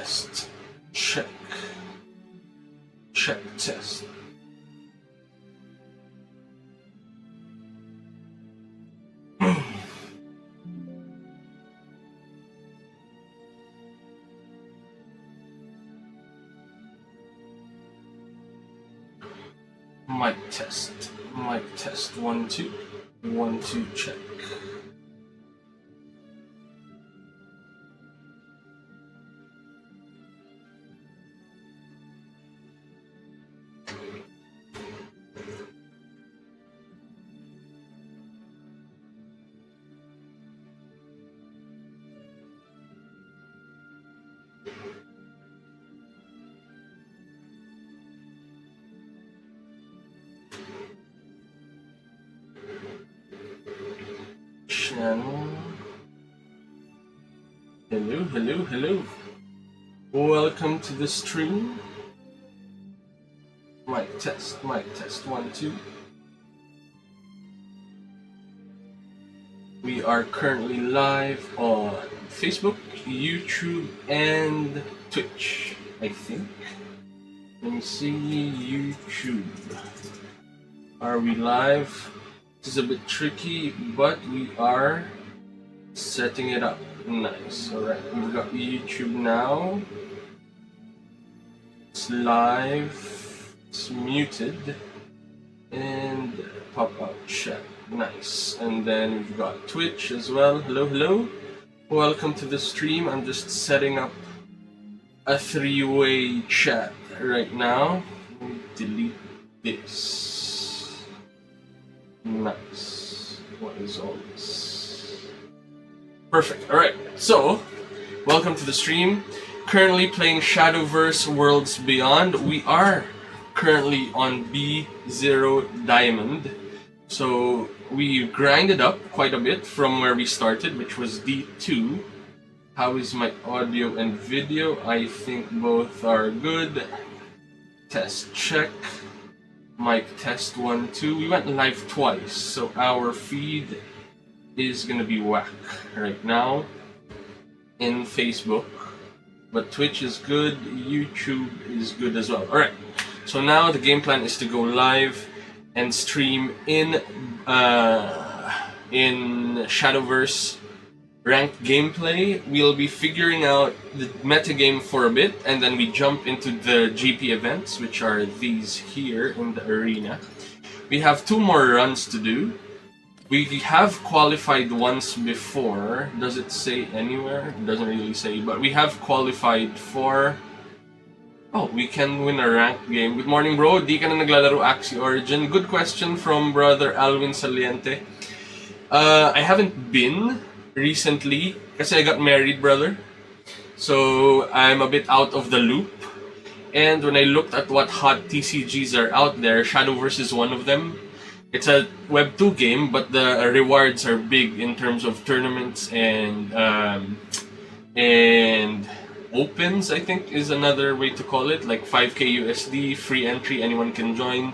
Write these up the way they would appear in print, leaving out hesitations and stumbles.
test. Check. Check test. Mic test. Mic test. 1 2. 1 2 check. Channel. Hello, hello, hello. Welcome to the stream. Mic test 1 2. We are currently live on Facebook, YouTube, and Twitch, I think. Let me see, YouTube. Are we live? This is a bit tricky, but we are setting it up. Nice. Alright, we've got YouTube now. It's live. It's muted. And pop-up chat. Nice. And then we've got Twitch as well. Hello, hello. Welcome to the stream. I'm just setting up a three-way chat right now. Let me delete this. Nice. What is all this? Perfect. Alright, so welcome to the stream. Currently playing Shadowverse Worlds Beyond. We are currently on B0 Diamond. So we grinded up quite a bit from where we started, which was D2. How is my audio and video? I think both are good. Test check. Mic test 1 2. We went live twice, so our feed is gonna be whack right now in Facebook. But Twitch is good, YouTube is good as well. Alright, so now the game plan is to go live and stream in Shadowverse ranked gameplay. We'll be figuring out the metagame for a bit, and then we jump into the GP events, which are these here in the arena. We have 2 more runs to do. We have qualified once before. Does it say anywhere? It doesn't really say, but we have qualified for... Oh, we can win a ranked game. Good morning, bro. Di ka na naglalaro Axie Origin? Good question from brother Alwin Saliente. I haven't been recently kasi I got married, brother. So I'm a bit out of the loop. And when I looked at what hot TCGs are out there, Shadowverse is one of them. It's a Web 2 game, but the rewards are big in terms of tournaments and opens, I think is another way to call it. Like 5k USD, free entry, anyone can join.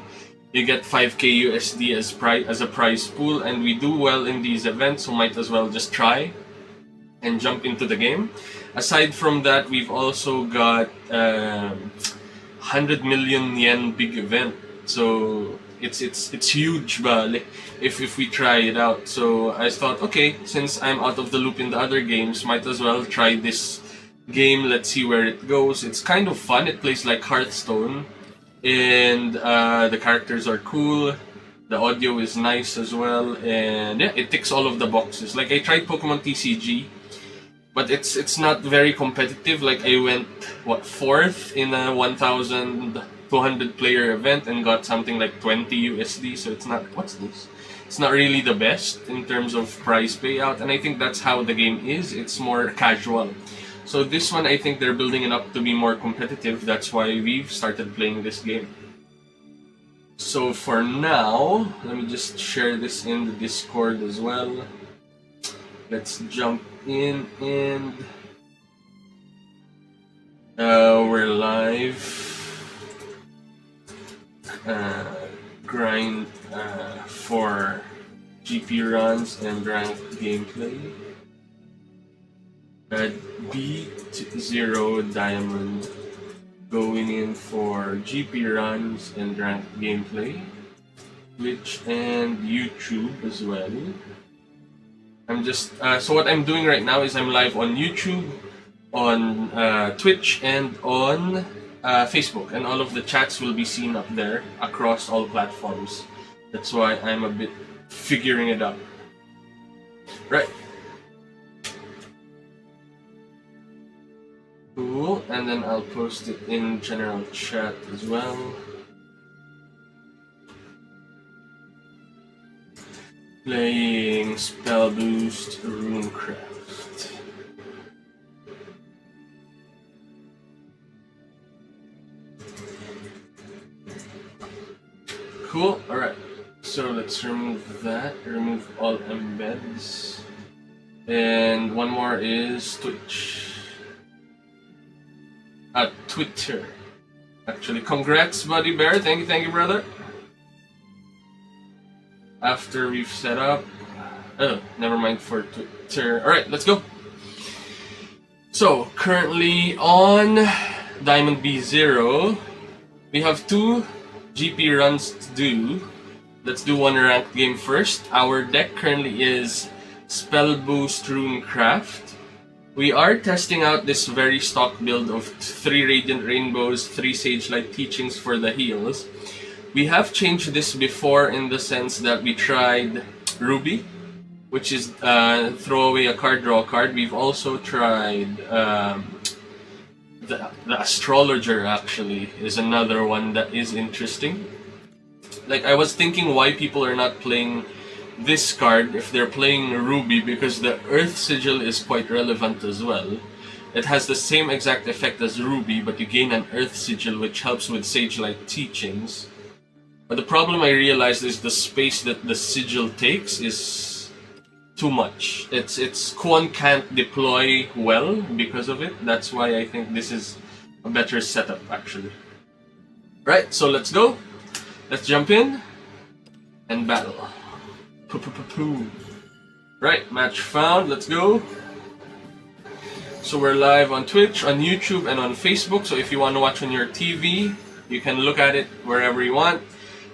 You get 5k USD as a prize pool, and we do well in these events, so might as well just try and jump into the game. Aside from that, we've also got 100 million yen big event, so it's huge, but if we try it out. So I thought, okay, since I'm out of the loop in the other games, might as well try this game. Let's see where it goes. It's kind of fun. It plays like Hearthstone. And the characters are cool, the audio is nice as well, and yeah, it ticks all of the boxes. Like I tried Pokemon TCG, but it's not very competitive. Like I went 4th in a 1,200 player event and got something like 20 USD. So it's not, what's this? It's not really the best in terms of prize payout, and I think that's how the game is. It's more casual. So this one, I think they're building it up to be more competitive. That's why we've started playing this game. So for now, let me just share this in the Discord as well. Let's jump in and we're live. Grind for GP runs and ranked gameplay. B0 Diamond going in for GP runs and ranked gameplay, Twitch and YouTube as well. I'm just so what I'm doing right now is I'm live on YouTube, on Twitch, and on Facebook, and all of the chats will be seen up there across all platforms. That's why I'm a bit figuring it out. Right. Cool, and then I'll post it in general chat as well. Playing Spell Boost Runecraft. Cool, alright. So let's remove that, remove all embeds. And one more is Twitch. Twitter. Actually, congrats, Buddy Bear. Thank you, brother. After we've set up... Oh, never mind for Twitter. Alright, let's go. So, currently on Diamond B0, we have 2 GP runs to do. Let's do one ranked game first. Our deck currently is Spell Boost Runecraft. We are testing out this very stock build of 3 Radiant Rainbows, 3 Sage Light Teachings for the heals. We have changed this before in the sense that we tried Ruby, which is throw away a card, draw a card. We've also tried the Astrologer, actually, is another one that is interesting. Like, I was thinking why people are not playing this card if they're playing Ruby, because the Earth Sigil is quite relevant as well. It has the same exact effect as Ruby, but you gain an Earth Sigil which helps with Sage Light Teachings. But the problem I realized is the space that the sigil takes is too much. It's Kwon can't deploy well because of it. That's why I think this is a better setup actually. Right, so let's go. Let's jump in and battle. Right, match found, let's go. So we're live on Twitch, on YouTube, and on Facebook. So if you want to watch on your TV, you can look at it wherever you want.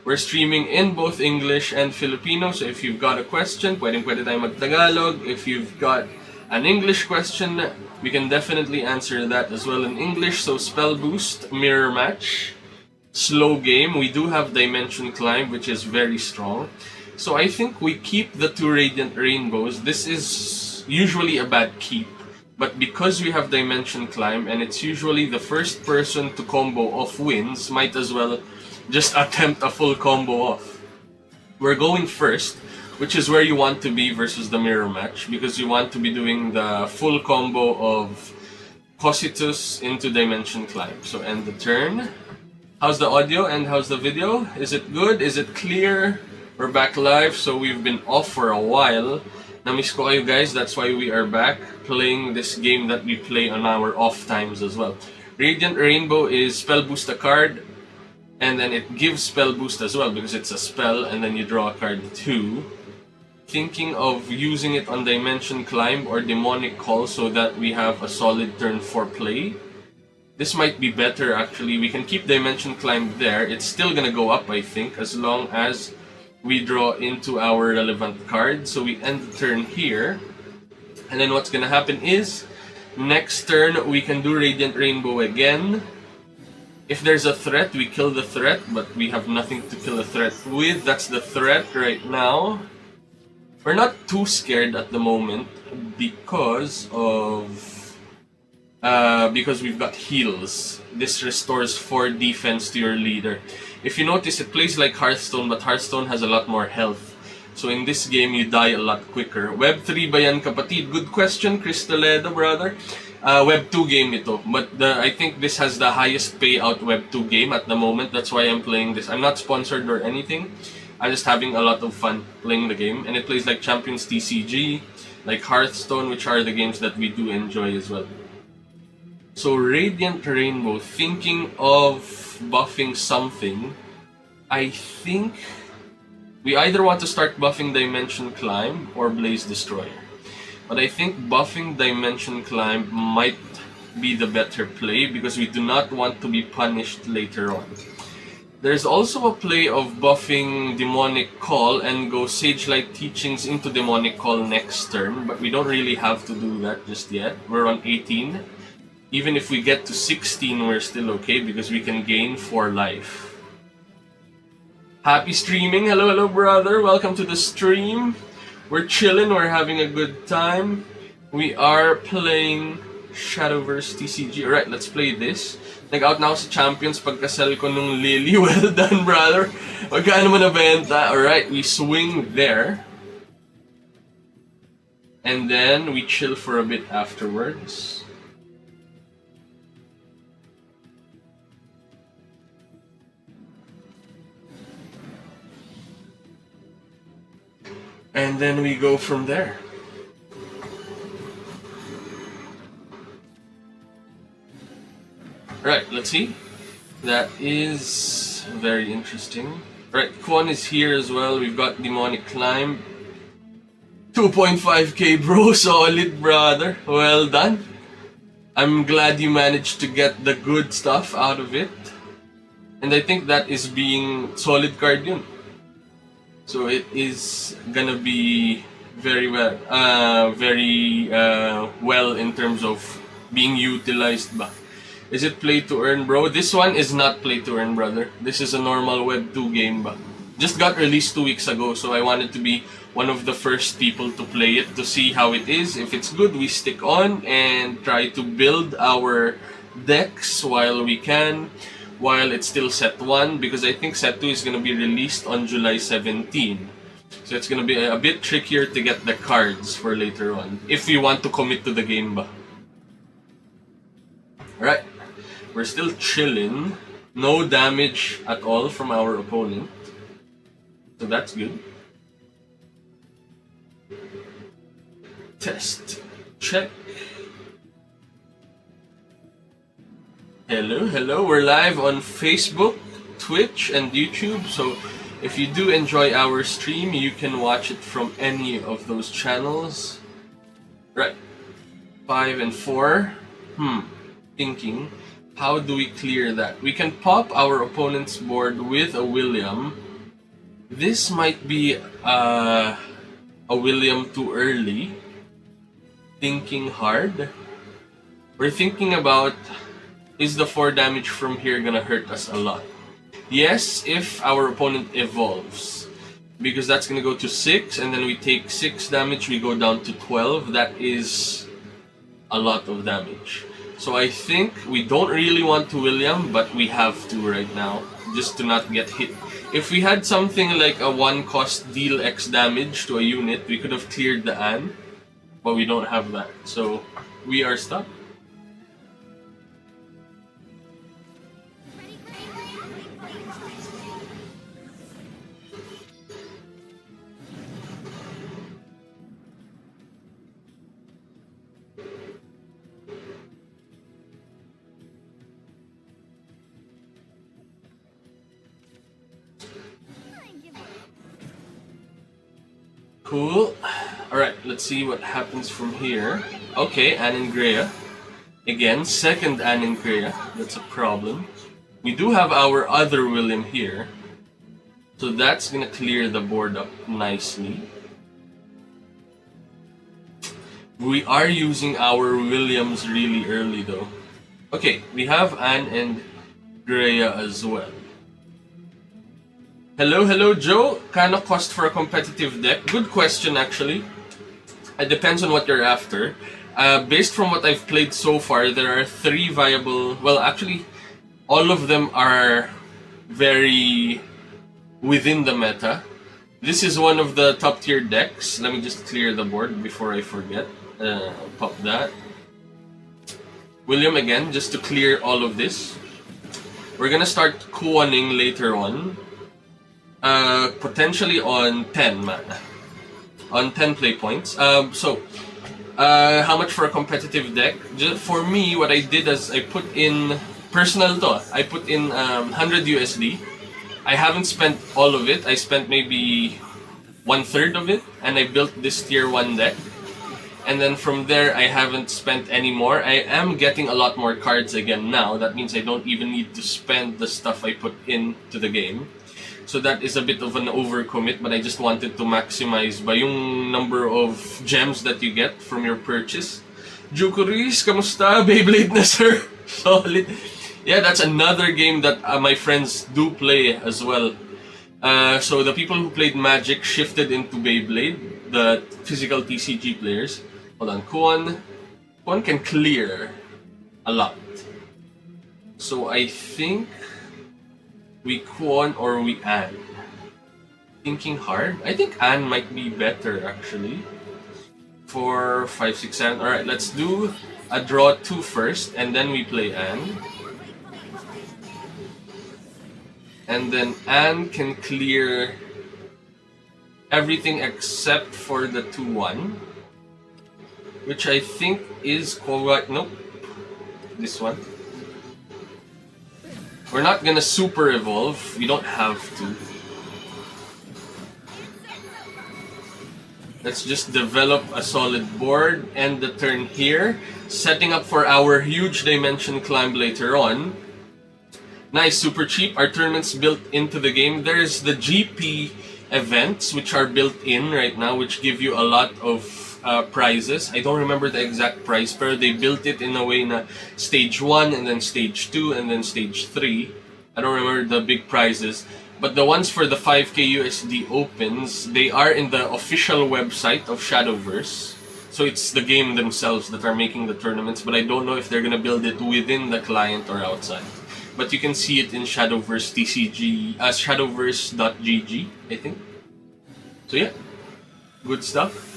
We're streaming in both English and Filipino. So if you've got a question, pwede tayo mag-Tagalog. If you've got an English question, we can definitely answer that as well in English. So Spell Boost, Mirror Match, slow game. We do have Dimension Climb, which is very strong. So I think we keep the 2 Radiant Rainbows. This is usually a bad keep, but because we have Dimension Climb and it's usually the first person to combo off wins, might as well just attempt a full combo off. We're going first, which is where you want to be versus the mirror match, because you want to be doing the full combo of Cositus into Dimension Climb. So end the turn. How's the audio and how's the video? Is it good? Is it clear? We're back live, so we've been off for a while. Namiss ko kayo guys, that's why we are back playing this game that we play on our off times as well. Radiant Rainbow is spell boost a card, and then it gives spell boost as well because it's a spell, and then you draw a card too. Thinking of using it on Dimension Climb or Demonic Call so that we have a solid turn for play. This might be better actually. We can keep Dimension Climb there. It's still gonna go up, I think, as long as we draw into our relevant card. So we end the turn here. And then what's gonna happen is, next turn we can do Radiant Rainbow again. If there's a threat, we kill the threat, but we have nothing to kill a threat with. That's the threat right now. We're not too scared at the moment because we've got heals. This restores 4 defense to your leader. If you notice, it plays like Hearthstone, but Hearthstone has a lot more health. So in this game, you die a lot quicker. Web 3 ba yan, kapatid? Good question, Cristaledo, brother. Web 2 game ito. But I think this has the highest payout Web 2 game at the moment. That's why I'm playing this. I'm not sponsored or anything. I'm just having a lot of fun playing the game. And it plays like Champions TCG, like Hearthstone, which are the games that we do enjoy as well. So Radiant Rainbow, thinking of buffing something, I think we either want to start buffing Dimension Climb or Blaze Destroyer. But I think buffing Dimension Climb might be the better play because we do not want to be punished later on. There's also a play of buffing Demonic Call and go Sage-like Teachings into Demonic Call next turn, but we don't really have to do that just yet. We're on 18. Even if we get to 16, we're still okay because we can gain 4 life. Happy streaming! Hello, hello brother! Welcome to the stream! We're chilling, we're having a good time. We are playing Shadowverse TCG. Alright, let's play this. Nag-out na ako sa Champions pagka-sell ko nung Lily. Well done, brother! Magkano mo nabenta? Alright, we swing there. And then we chill for a bit afterwards. And then we go from there. Right, let's see. That is very interesting. Right, Kwon is here as well. We've got Demonic Climb. 2.5k bro, solid brother. Well done. I'm glad you managed to get the good stuff out of it. And I think that is being solid card yun. So it is gonna be very well, well in terms of being utilized ba. Is it play to earn, bro? This one is not play to earn, brother. This is a normal Web 2 game ba. Just got released 2 weeks ago, so I wanted to be one of the first people to play it to see how it is. If it's good, we stick on and try to build our decks while we can. While it's still set 1, because I think set 2 is going to be released on July 17. So it's going to be a bit trickier to get the cards for later on, if we want to commit to the game ba. Alright, we're still chilling. No damage at all from our opponent. So that's good. Test. Check. Hello, hello. We're live on Facebook, Twitch, and YouTube. So if you do enjoy our stream, you can watch it from any of those channels. Right. 5 and 4. Thinking. How do we clear that? We can pop our opponent's board with a William. This might be a William too early. Thinking hard. We're thinking about, is the 4 damage from here gonna hurt us a lot? Yes, if our opponent evolves. Because that's gonna go to 6, and then we take 6 damage, we go down to 12. That is a lot of damage. So I think we don't really want to William, but we have to right now, just to not get hit. If we had something like a 1-cost deal X damage to a unit, we could have cleared the Anne, but we don't have that. So we are stuck. Cool. Alright, let's see what happens from here. Okay, Annengrea. Again, second Annengrea. That's a problem. We do have our other William here. So that's gonna clear the board up nicely. We are using our Williams really early though. Okay, we have Anne and Greya as well. Hello, hello, Joe. Kano cost for a competitive deck? Good question, actually. It depends on what you're after. Based from what I've played so far, there are 3 viable... Well, actually, all of them are very within the meta. This is one of the top tier decks. Let me just clear the board before I forget. Pop that. William again, just to clear all of this. We're gonna start Kuaning later on. Potentially on 10 mana. On 10 play points. How much for a competitive deck? For me, what I did is I put in personal to. I put in 100 USD. I haven't spent all of it. I spent maybe 1/3 of it, and I built this tier 1 deck. And then from there, I haven't spent any more. I am getting a lot more cards again now. That means I don't even need to spend the stuff I put into the game. So that is a bit of an overcommit, but I just wanted to maximize ba yung number of gems that you get from your purchase. Jukuris, kamusta? Beyblade na, sir? Solid. Yeah, that's another game that my friends do play as well. So the people who played Magic shifted into Beyblade, the physical TCG players. Hold on, Kuon can clear a lot. So I think we Kuon or we Ann. Thinking hard. I think Ann might be better actually. 4, 5, 6, 7. Alright, let's do a draw 2 first, and then we play Ann. And then Ann can clear everything except for the 2-1. Which I think is correct. Nope. This one. We're not gonna super evolve. We don't have to. Let's just develop a solid board, end the turn here, setting up for our huge dimension climb later on. Nice, super cheap. Our tournament's built into the game. There's the GP events, which are built in right now, which give you a lot of prizes. I don't remember the exact price, but they built it in a way na stage 1 and then stage 2 and then stage 3. I don't remember the big prizes. But the ones for the 5k USD opens, they are in the official website of Shadowverse. So it's the game themselves that are making the tournaments, but I don't know if they're gonna build it within the client or outside. But you can see it in Shadowverse TCG, Shadowverse.gg, I think. So yeah, good stuff.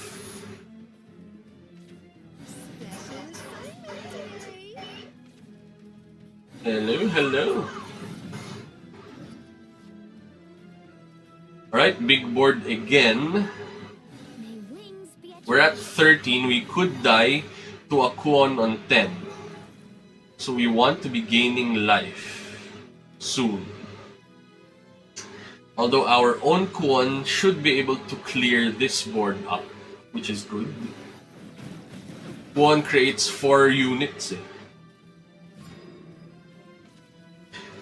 Hello, hello. Alright, big board again. We're at 13. We could die to a Kuon on 10. So we want to be gaining life soon. Although our own Kuon should be able to clear this board up, which is good. Kuon creates 4 units.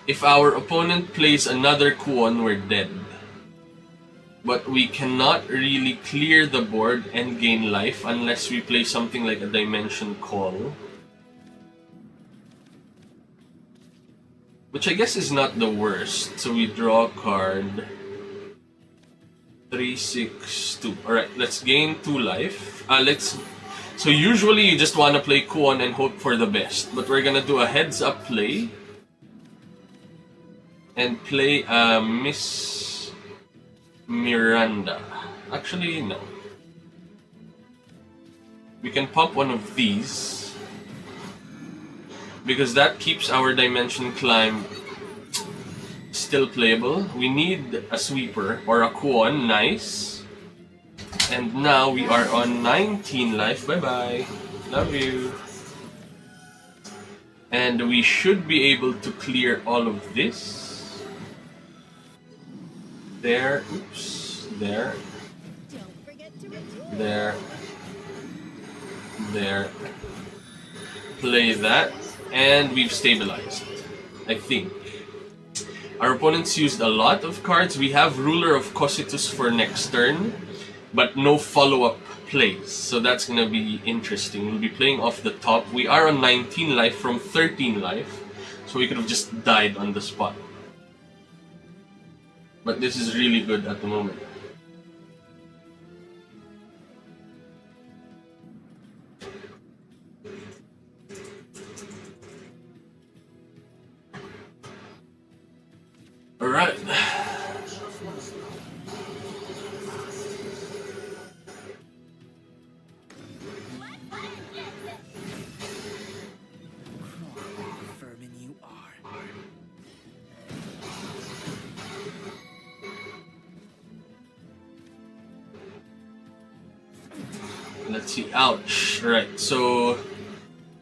If our opponent plays another Kuon, we're dead. But we cannot really clear the board and gain life unless we play something like a Dimension Call. Which I guess is not the worst. So we draw a card. 3, 6, 2. Alright, let's gain 2 life. So usually you just want to play Kuon and hope for the best. But we're gonna do a heads up play. And play Miss Miranda. Actually, no. We can pop one of these. Because that keeps our Dimension Climb still playable. We need a sweeper or a Kuon. Nice. And now we are on 19 life. Bye-bye. Love you. And we should be able to clear all of this. There, oops, there, there, there. Play that, and we've stabilized, I think. Our opponents used a lot of cards. We have Ruler of Cocytus for next turn, but no follow-up plays, so that's gonna be interesting. We'll be playing off the top. We are on 19 life from 13 life, so we could have just died on the spot. But this is really good at the moment. Alright. Let's see. Ouch. Right. So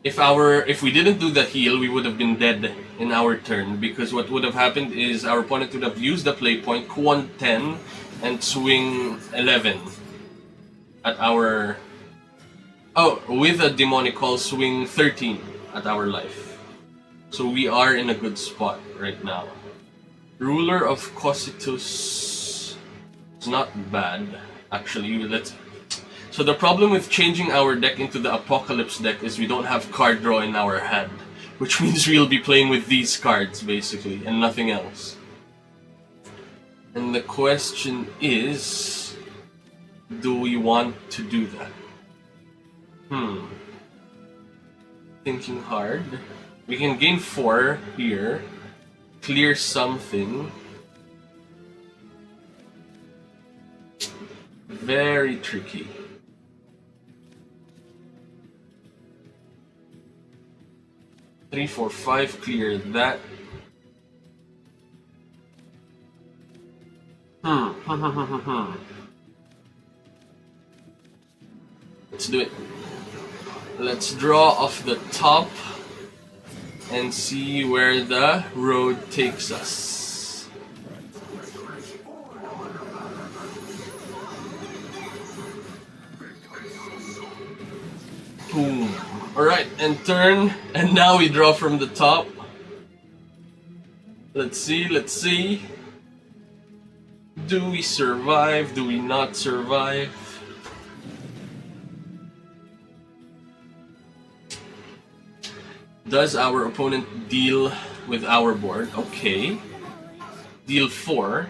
if we didn't do the heal, we would have been dead in our turn, because what would have happened is our opponent would have used the play point, Kuon 10, and swing 11 at our Oh, with a demonic call, swing 13 at our life. So we are in a good spot right now. Ruler of Cocytus is not bad, actually. So the problem with changing our deck into the Apocalypse deck is we don't have card draw in our hand, which means we'll be playing with these cards, basically, and nothing else. And the question is, do we want to do that? Thinking hard. We can gain 4 here, clear something. Very tricky. Three, 4, 5, clear that. Let's do it. Let's draw off the top and see where the road takes us. Boom. Alright, and turn, and now we draw from the top. Let's see, let's see. Do we survive? Do we not survive? Does our opponent deal with our board? Okay. Deal 4.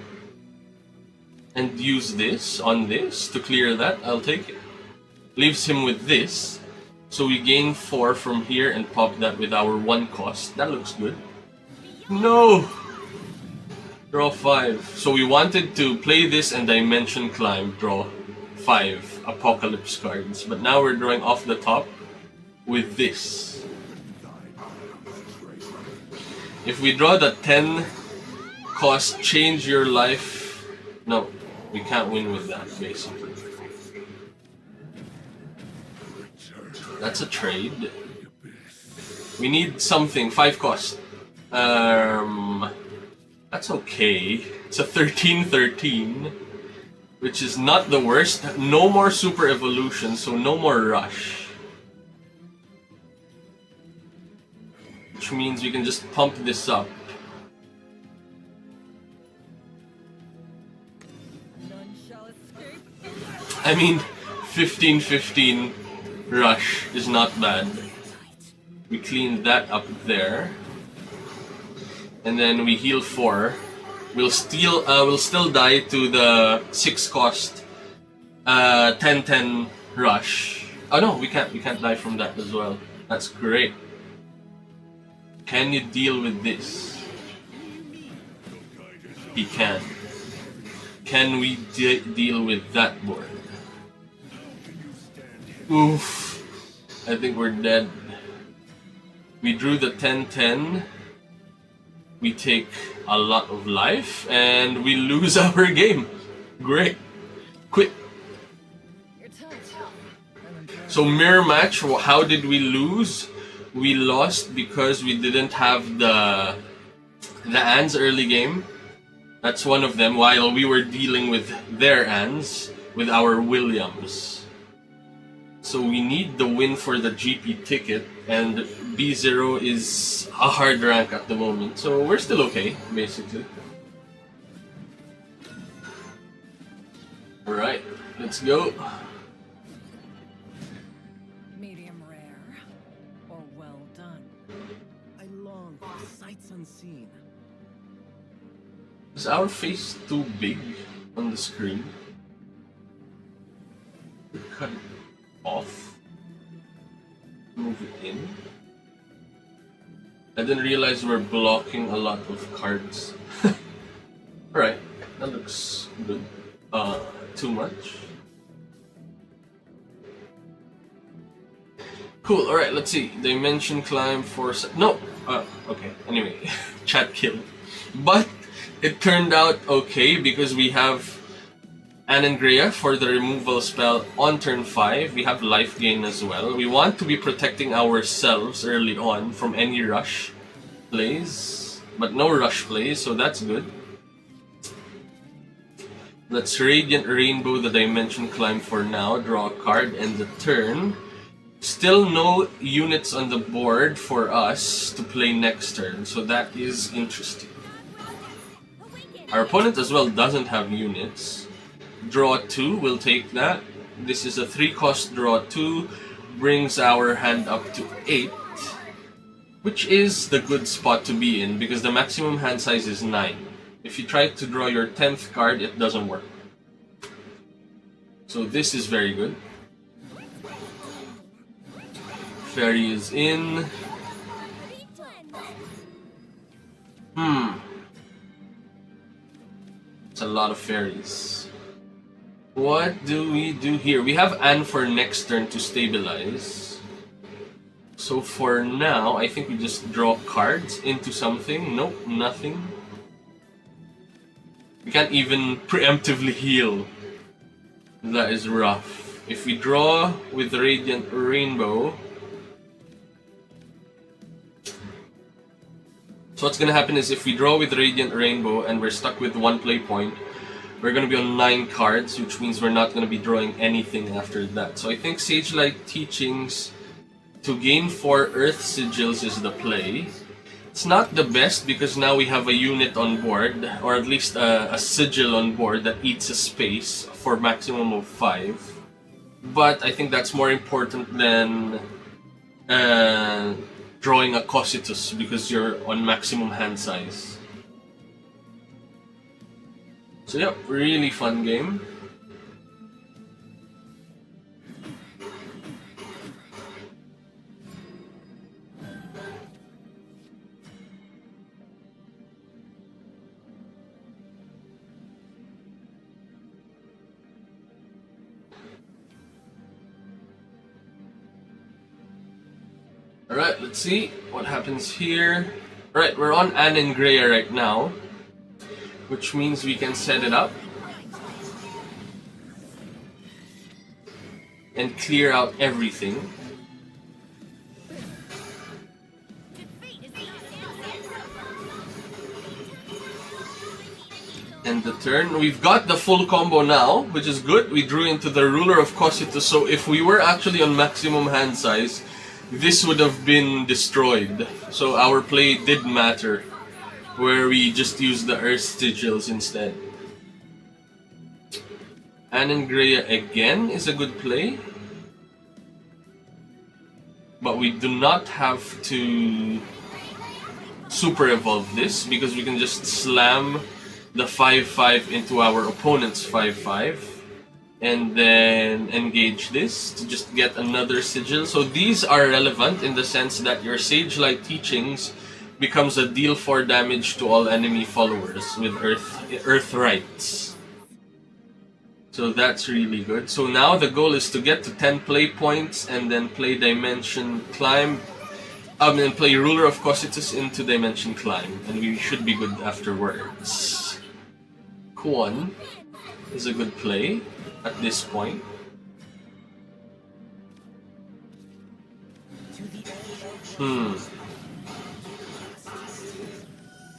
And use this on this to clear that. I'll take it. Leaves him with this. So we gain 4 from here and pop that with our 1 cost. That looks good. No! Draw 5. So we wanted to play this and Dimension Climb, draw 5 Apocalypse cards. But now we're drawing off the top with this. If we draw the 10 cost, change your life. No, we can't win with that, basically. That's a trade. We need something, 5 cost. That's okay. It's a 13-13, which is not the worst. No more super evolution, so no more rush. Which means we can just pump this up. I mean, 15-15 rush is not bad. We clean that up there. And then we heal 4. We'll still die to the 6 cost 10-10 rush. Oh no, we can't die from that as well. That's great. Can you deal with this? He can. Can we deal with that board? Oof. I think we're dead. We drew the 10-10. We take a lot of life and we lose our game. Great. Quit. So mirror match, how did we lose? We lost because we didn't have the Ans early game. That's one of them, while we were dealing with their Ans with our Williams. So we need the win for the GP ticket, and B0 is a hard rank at the moment. So we're still okay, basically. Alright, let's go. Medium rare, or well done. I long for sights unseen. Is our face too big on the screen? Cut it off. Move it in. I didn't realize we're blocking a lot of cards. Alright, that looks good. Too much. Cool, alright, let's see. Dimension climb for... No! Okay, anyway. Chat killed. But it turned out okay because we have Anangrea for the removal spell on turn 5. We have life gain as well. We want to be protecting ourselves early on from any rush plays. But no rush plays, so that's good. Let's Radiant Rainbow the Dimension Climb for now. Draw a card, end the turn. Still no units on the board for us to play next turn, so that is interesting. Our opponent as well doesn't have units. Draw 2, we'll take that. This is a 3-cost draw 2, brings our hand up to 8, which is the good spot to be in because the maximum hand size is 9. If you try to draw your 10th card, it doesn't work. So this is very good. Fairy is in. It's a lot of fairies. What do we do here? We have Anne for next turn to stabilize. So for now, I think we just draw cards into something. Nope, nothing. We can't even preemptively heal. That is rough. If we draw with Radiant Rainbow... So what's gonna happen is if we draw with Radiant Rainbow and we're stuck with 1 play point, we're gonna be on 9 cards, which means we're not gonna be drawing anything after that. So I think Sage-like Teachings to gain 4 Earth Sigils is the play. It's not the best because now we have a unit on board, or at least a sigil on board that eats a space for maximum of 5. But I think that's more important than drawing a Cositus because you're on maximum hand size. So yep, really fun game. Alright, let's see what happens here. Alright, we're on Anne and Greya right now, which means we can set it up and clear out everything. End the turn. We've got the full combo now, which is good. We drew into the Ruler of Cositus, so if we were actually on maximum hand size, this would have been destroyed. So our play did matter, where we just used the Earth Sigils instead. Anne and Greya again is a good play. But we do not have to super evolve this, because we can just slam the 5-5 into our opponent's 5-5. And then engage this to just get another sigil. So these are relevant in the sense that your Sage-like Teachings becomes a deal 4 damage to all enemy followers with Earth Rights. So that's really good. So now the goal is to get to 10 play points and then play Dimension Climb. And play Ruler of Cositus into Dimension Climb. And we should be good afterwards. Kwon is a good play at this point.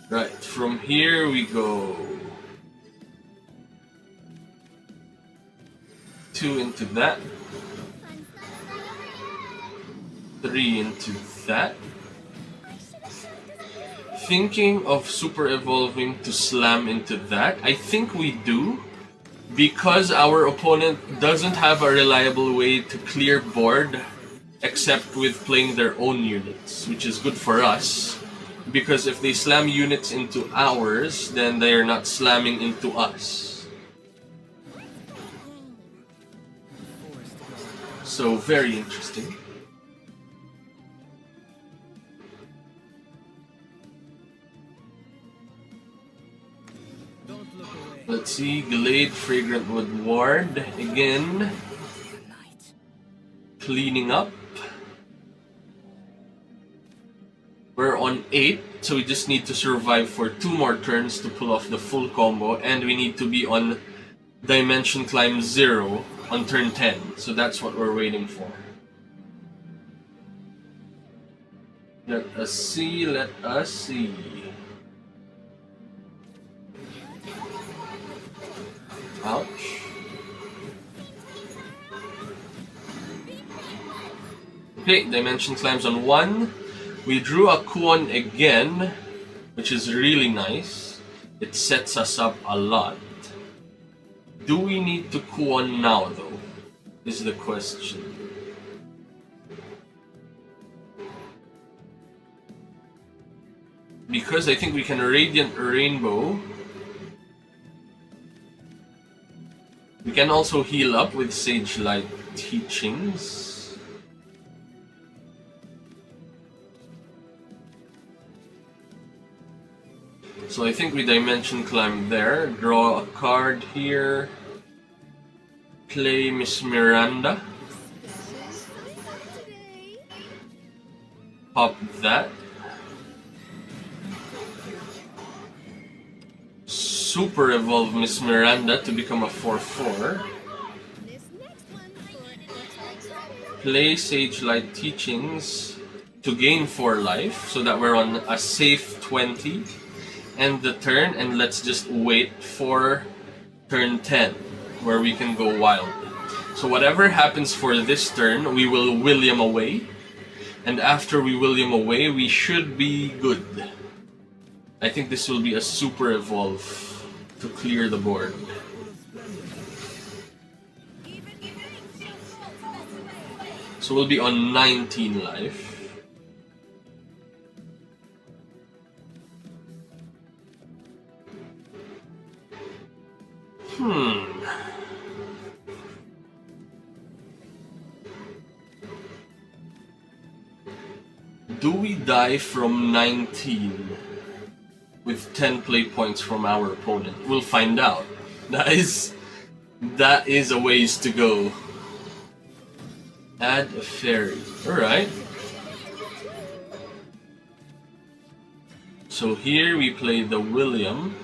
Right, from here we go 2 into that, 3 into that. Thinking of super evolving to slam into that. I think we do, because our opponent doesn't have a reliable way to clear board except with playing their own units, which is good for us, because if they slam units into ours, then they are not slamming into us. So very interesting. Let's see, Glade, Fragrant Wood Ward, again, cleaning up. We're on 8, so we just need to survive for 2 more turns to pull off the full combo, and we need to be on Dimension Climb 0 on turn 10, so that's what we're waiting for. Let us see, let us see. Ouch. Okay, dimension climbs on 1. We drew a Kuon again, which is really nice. It sets us up a lot. Do we need to Kuon now though? Is the question. Because I think we can Radiant Rainbow. We can also heal up with Sage Light Teachings. So I think we dimension climb there. Draw a card here. Play Miss Miranda. Pop that. Super evolve Miss Miranda to become a 4/4. Play Sage Light Teachings to gain 4 life so that we're on a safe 20. End the turn and let's just wait for turn 10 where we can go wild. So whatever happens for this turn, we will William away. And after we William away, we should be good. I think this will be a super evolve to clear the board. So we'll be on 19 life. Do we die from 19 with 10 play points from our opponent? We'll find out. That is a ways to go. Add a fairy. Alright. So here we play the William.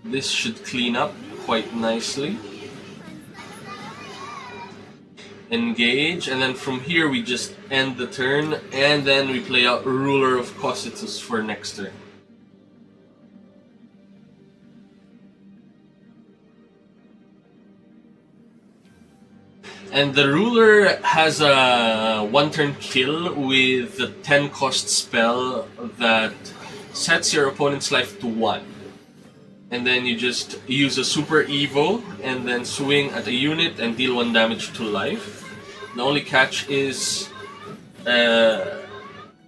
This should clean up quite nicely. Engage, and then from here we just end the turn, and then we play out Ruler of Cocytus for next turn. And the Ruler has a 1-turn kill with the 10 cost spell that sets your opponent's life to 1. And then you just use a Super Evo and then swing at a unit and deal 1 damage to life. The only catch is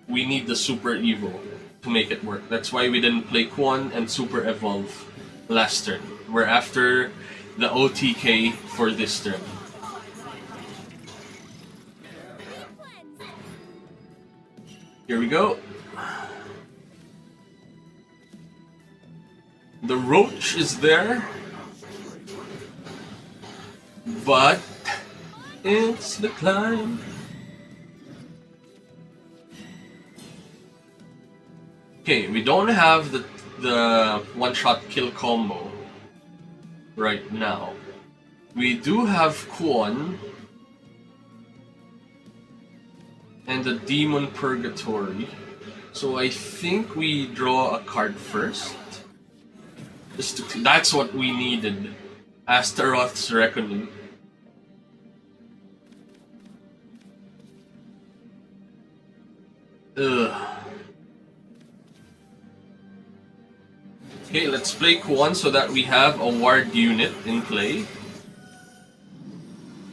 we need the Super Evo to make it work. That's why we didn't play Quan and Super Evolve last turn. We're after the OTK for this turn. Here we go. The Roach is there, but it's the climb. Okay, we don't have the one-shot kill combo right now. We do have Quan and the Demon Purgatory, so I think we draw a card first. That's what we needed. Astaroth's Reckoning. Ugh. Okay, let's play Quan so that we have a ward unit in play.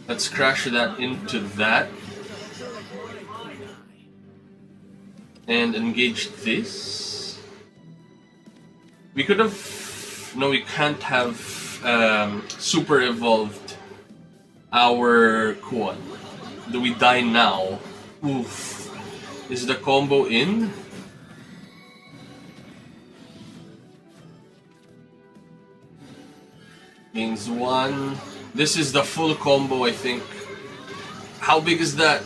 Let's crash that into that. And engage this. We could have... No, we can't have super evolved our Quan. Do we die now? Oof. Is the combo in? Gains 1. This is the full combo, I think. How big is that?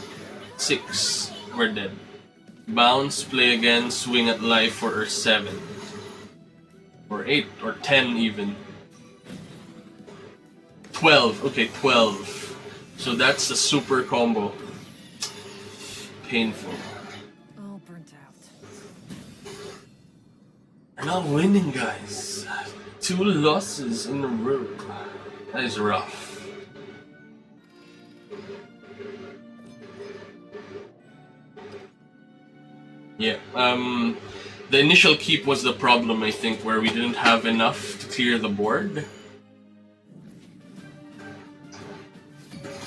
6. We're dead. Bounce, play again, swing at life for 7. Or 8, or 10 even. 12, okay, 12. So that's the super combo. Painful. All burnt out. We're not winning, guys. 2 losses in a row. That is rough. Yeah. The initial keep was the problem, I think, where we didn't have enough to clear the board.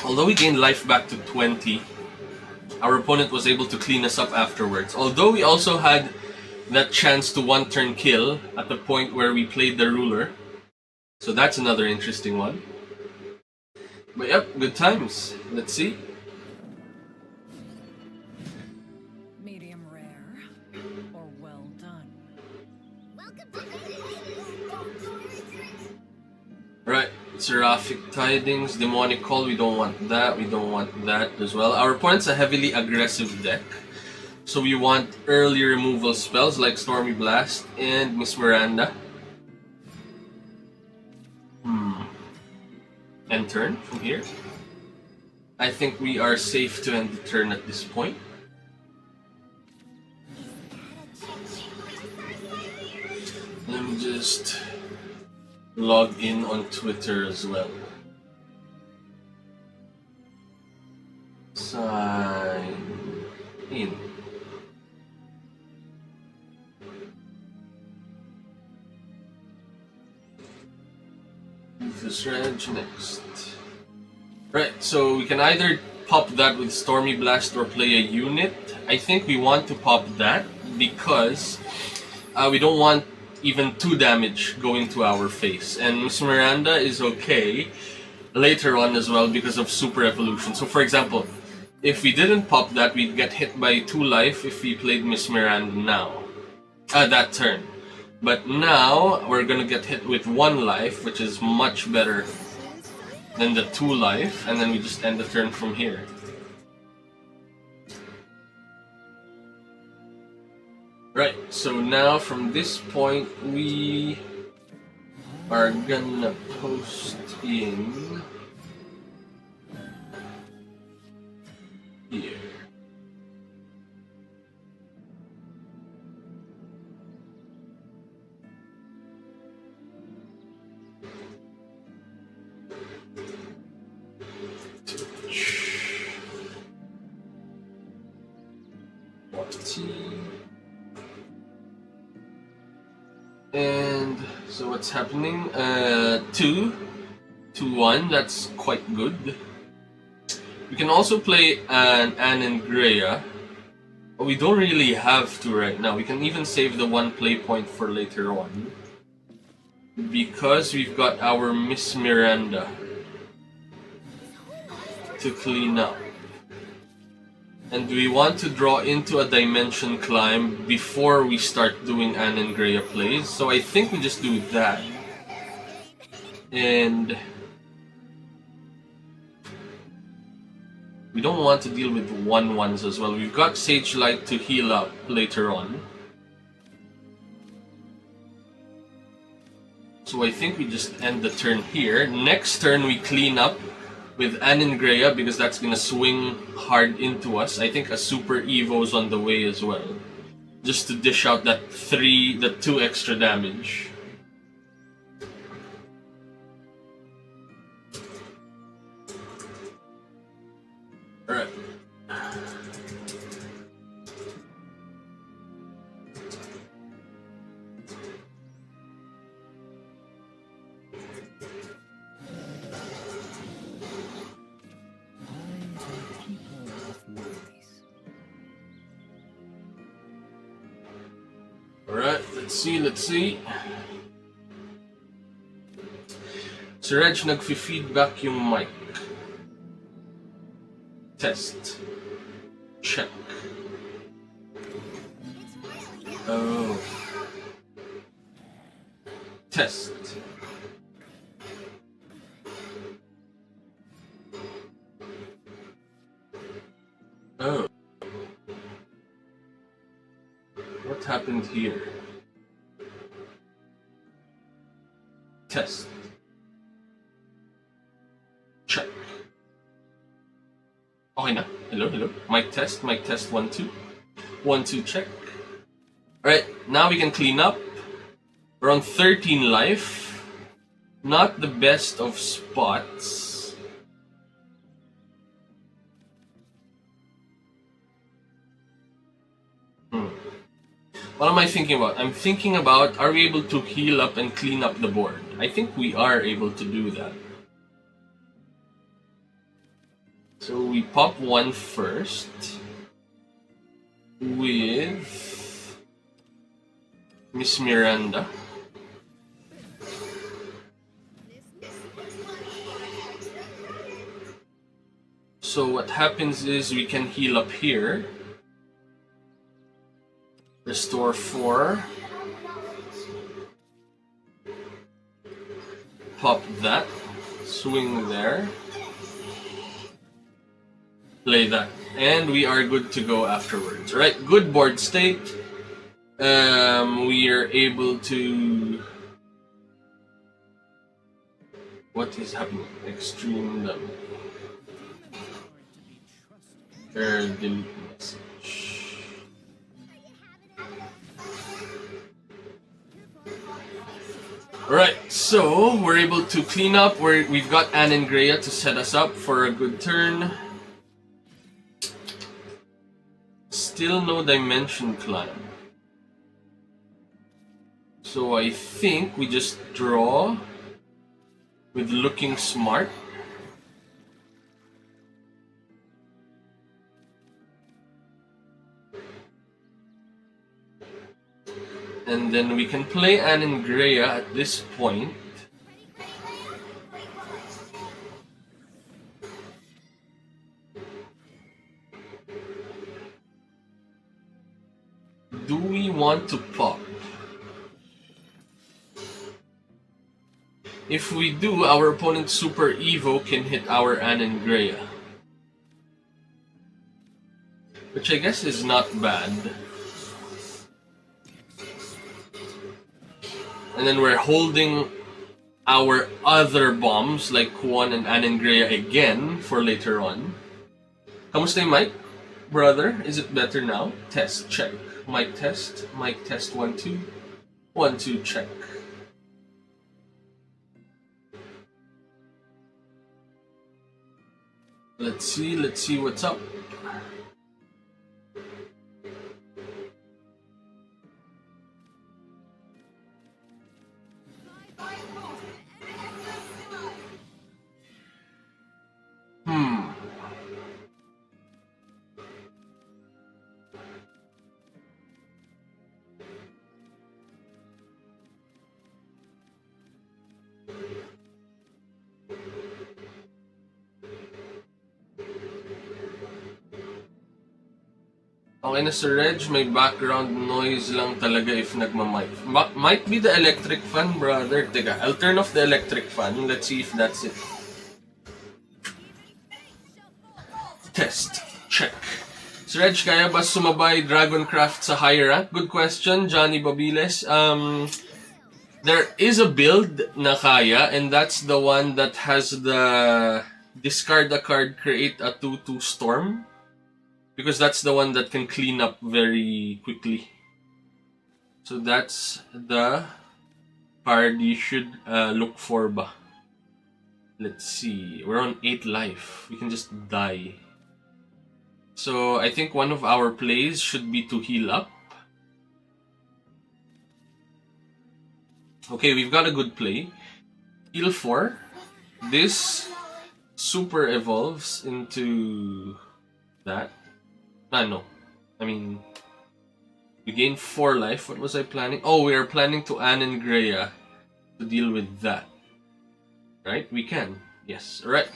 Although we gained life back to 20, our opponent was able to clean us up afterwards. Although we also had that chance to one-turn kill at the point where we played the ruler. So that's another interesting one. But yep, good times. Let's see. Medium rare or well done. Right, Seraphic Tidings, Demonic Call, we don't want that, we don't want that as well. Our opponent's a heavily aggressive deck. So we want early removal spells like Stormy Blast and Miss Miranda. End turn from here. I think we are safe to end the turn at this point. Let me just log in on Twitter as well. Sign in. Ruthless Redge next. Right, so we can either pop that with Stormy Blast or play a unit. I think we want to pop that because we don't want even 2 damage going to our face. And Miss Miranda is okay later on as well because of Super Evolution. So for example, if we didn't pop that, we'd get hit by 2 life if we played Miss Miranda now. That turn. But now, we're gonna get hit with 1 life, which is much better than the 2 life, and then we just end the turn from here. Right, so now from this point, we are gonna post in here. And so what's happening? 2-1, that's quite good. We can also play an Anangrea, but we don't really have to right now. We can even save the 1 play point for later on, because we've got our Miss Miranda to clean up. And we want to draw into a Dimension Climb before we start doing Anangrea plays. So I think we just do that. And we don't want to deal with 1/1s as well. We've got Sage Light to heal up later on. So I think we just end the turn here. Next turn we clean up with Anangrea because that's gonna swing hard into us. I think a Super Evo's on the way as well, just to dish out that 2 extra damage. Alright. Alright, let's see. Si Reg nagfi-feedback yung mic. Test. Check. Oh. Test. Oh. What happened here? Test. Check. Okay na. Hello. Mic test, 1, 2. 1, 2, check. Alright, now we can clean up. We're on 13 life. Not the best of spots. What am I thinking about? I'm thinking about, are we able to heal up and clean up the board? I think we are able to do that. So we pop one first with Miss Miranda. So what happens is we can heal up here. Restore 4. Pop that. Swing there. Play that. And we are good to go afterwards. Alright, good board state. We are able to... What is happening? Extreme damage. Delete message. Alright, so we're able to clean up. We've got Anne and Greya to set us up for a good turn. Still no Dimension Climb. So I think we just draw with Looking Smart. And then we can play Anne and Greya at this point. Do we want to pop? If we do, our opponent's Super Evo can hit our Anne and Greya. Which I guess is not bad. And then we're holding our other bombs like Juan and Anne and Greya again for later on. Kamusta yung mic, brother? Is it better now? Test, check. Mic test 1 2. 1 2 check. Let's see what's up. Okay na Sir Reg, may background noise lang talaga if nagmamic. Might be the electric fan, brother. Teka, I'll turn off the electric fan. Let's see if that's it. Test. Check. Sir Reg, kaya ba sumabay Dragoncraft sa higher rank? Good question, Johnny Babiles. There is a build na kaya, and that's the one that has the discard a card, create a 2/2 storm. Because that's the one that can clean up very quickly. So that's the card you should look for ba. Let's see. We're on 8 life. We can just die. So I think one of our plays should be to heal up. Okay, we've got a good play. Heal 4. This super evolves into that. No. I mean, we gain 4 life. What was I planning? Oh, we are planning to Anne and Greya to deal with that. Right? We can. Yes. Right.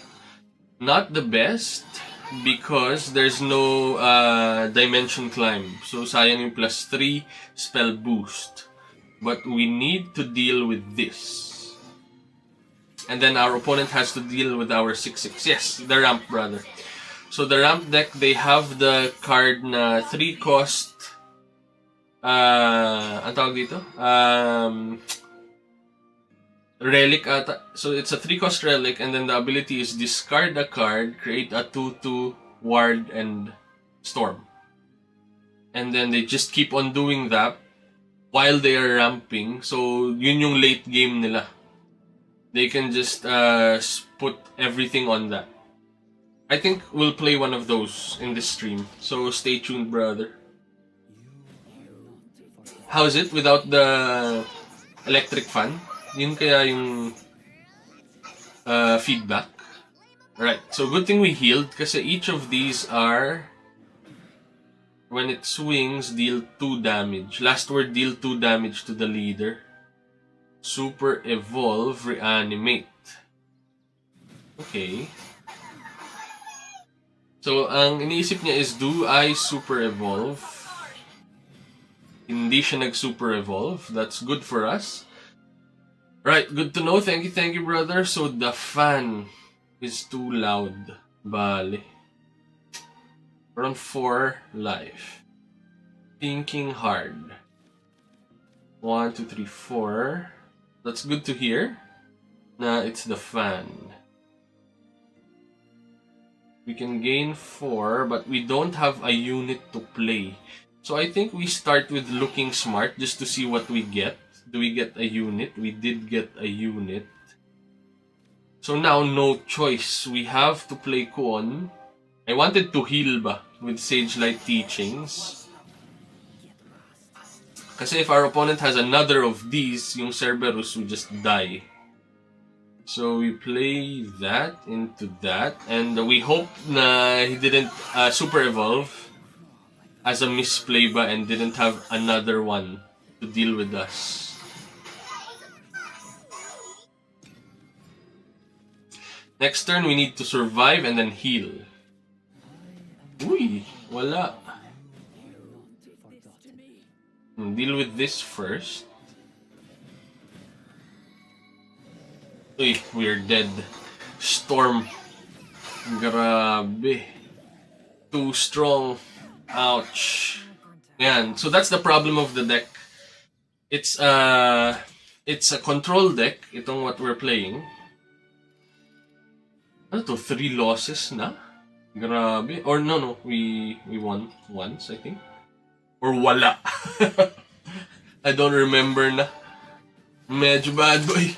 Not the best because there's no Dimension Climb. So sayang yung +3 spell boost. But we need to deal with this. And then our opponent has to deal with our 6/6. Yes, the ramp, brother. So the ramp deck, they have the card na 3 cost, ang tawag dito? Relic ata. So it's a 3 cost relic, and then the ability is discard a card, create a 2/2 ward and storm. And then they just keep on doing that while they are ramping. So yun yung late game nila. They can just put everything on that. I think we'll play one of those in this stream. So stay tuned, brother. how's it without the electric fan? Yun kaya yung feedback. Right, so good thing we healed kasi each of these are, when it swings, deal 2 damage. Last word, deal 2 damage to the leader. Super Evolve, Reanimate. Okay. So, ang iniisip niya is, do I Super Evolve? Hindi siya nag-Super Evolve. That's good for us. Right, good to know. Thank you, brother. So, the fan is too loud. Bale. We're on 4 life. Thinking hard. 1, 2, 3, 4. That's good to hear. Na it's the fan. We can gain 4, but we don't have a unit to play. So I think we start with looking smart just to see what we get. Do we get a unit? We did get a unit. So now, no choice. We have to play Kuon. I wanted to heal ba with Sage Light Teachings. Kasi if our opponent has another of these, yung Cerberus will just die. So we play that into that, and we hope na he didn't Super Evolve as a misplay ba and didn't have another one to deal with us. Next turn, we need to survive and then heal. Uy, wala. Deal with this first. Uy, we're dead. Storm. Grabe. Too strong. Ouch. Yan. So that's the problem of the deck. It's a control deck. Itong what we're playing. Ano to? 3 losses na? Grabe. Or no. We won once, I think. Or wala. I don't remember na. Medyo bad boy.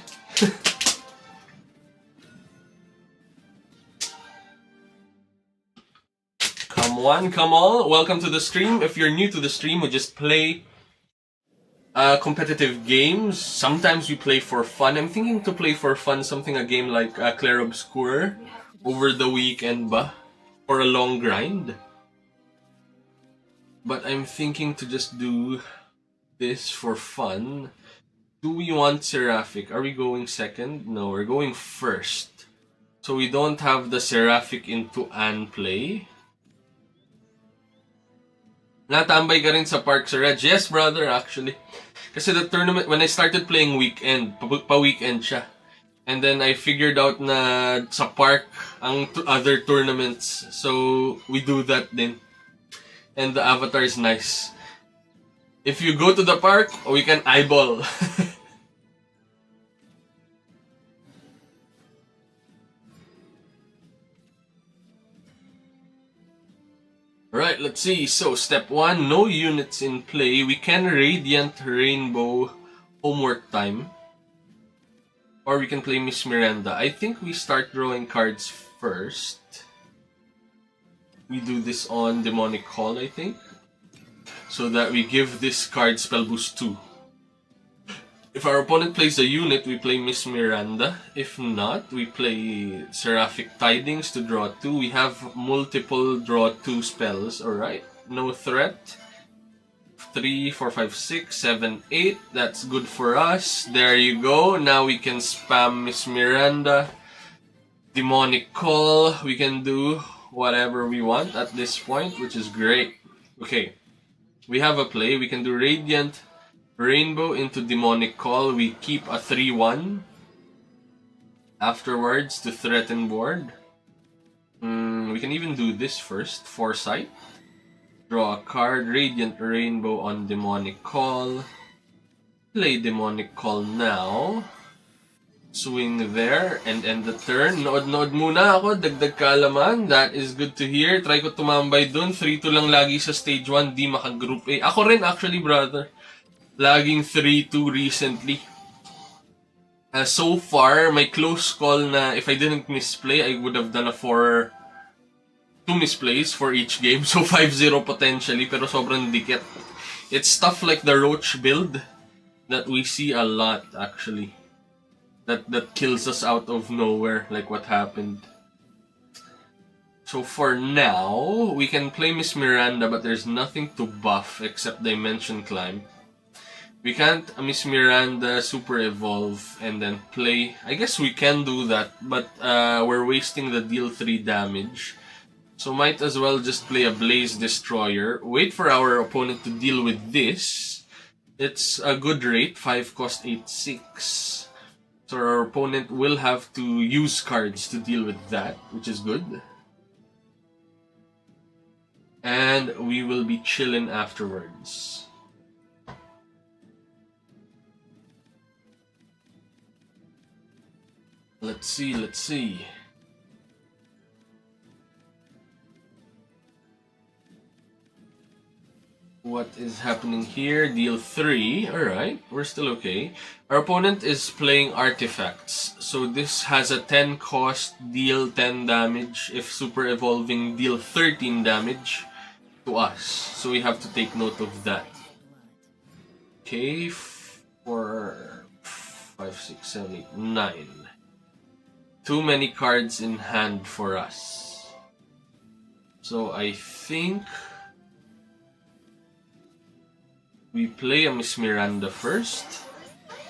Come on. Welcome to the stream. If you're new to the stream, we just play competitive games. Sometimes we play for fun. I'm thinking to play for fun a game like Clair Obscur over the weekend ba? For a long grind. But I'm thinking to just do this for fun. Do we want Seraphic? Are we going second? No, we're going first. So we don't have the Seraphic into Anne play. Natambay ka rin sa park, Sir Reg? Yes, brother, actually. Kasi the tournament, when I started playing weekend, pa-weekend siya. And then I figured out na sa park ang other tournaments. So we do that din. And the avatar is nice. If you go to the park, we can eyeball. Right, let's see. So, step 1, no units in play. We can Radiant Rainbow homework time. Or we can play Miss Miranda. I think we start drawing cards first. We do this on Demonic Call, I think. So that we give this card Spell Boost 2. If our opponent plays a unit, we play Miss Miranda. If not, we play Seraphic Tidings to draw 2. We have multiple draw 2 spells. Alright, no threat. 3, 4, 5, 6, 7, 8. That's good for us. There you go. Now we can spam Miss Miranda. Demonic Call. We can do whatever we want at this point, which is great. Okay, we have a play. We can do Radiant Rainbow into Demonic Call. We keep a 3-1 afterwards to threaten board. We can even do this first. Foresight. Draw a card. Radiant Rainbow on Demonic Call. Play Demonic Call now. Swing there and end the turn. Nood muna ako. Dagdag kaalaman. That is good to hear. Try ko tumambay dun. 3-2 lang lagi sa stage 1. Di maka-group A. Ako rin actually, brother. Laging 3-2 recently. So far, my close call na if I didn't misplay, I would have done a 2 misplays for each game. So 5-0 potentially, pero sobrang dikit. It's stuff like the Roach build that we see a lot, actually. That kills us out of nowhere, like what happened. So for now, we can play Miss Miranda, but there's nothing to buff except Dimension Climb. We can't Miss Miranda Super Evolve and then play. I guess we can do that, but we're wasting the deal 3 damage. So might as well just play a Blaze Destroyer. Wait for our opponent to deal with this. It's a good rate, 5 cost 8, 6. So our opponent will have to use cards to deal with that, which is good. And we will be chilling afterwards. Let's see. What is happening here? Deal 3. Alright, we're still okay. Our opponent is playing Artifacts. So this has a 10 cost, deal 10 damage. If Super Evolving, deal 13 damage to us. So we have to take note of that. Okay, 4, 5, 6, 7, 8, 9. Too many cards in hand for us. So I think we play a Miss Miranda first,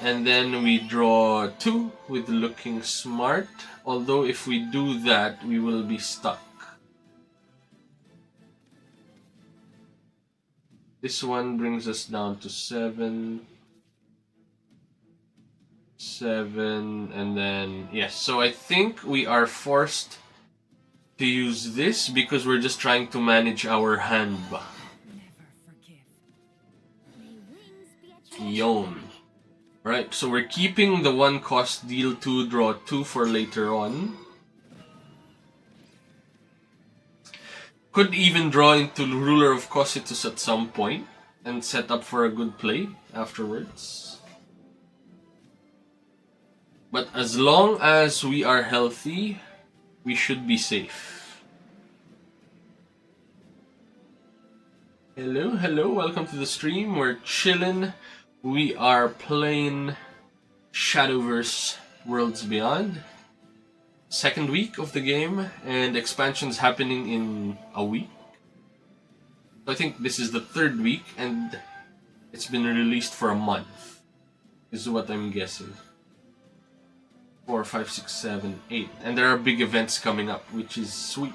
and then we draw 2 with Looking Smart. Although if we do that, we will be stuck. This one brings us down to 7, and then yes. So I think we are forced to use this because we're just trying to manage our hand. Yon. Right, so we're keeping the 1 cost, deal 2, draw 2 for later on. Could even draw into Ruler of Cocytus at some point and set up for a good play afterwards. But as long as we are healthy, we should be safe. Hello, welcome to the stream. We're chillin'. We are playing Shadowverse Worlds Beyond. Second week of the game, and expansion's happening in a week. So I think this is the 3rd week, and it's been released for a month, is what I'm guessing. 4, 5, 6, 7, 8. And there are big events coming up, which is sweet.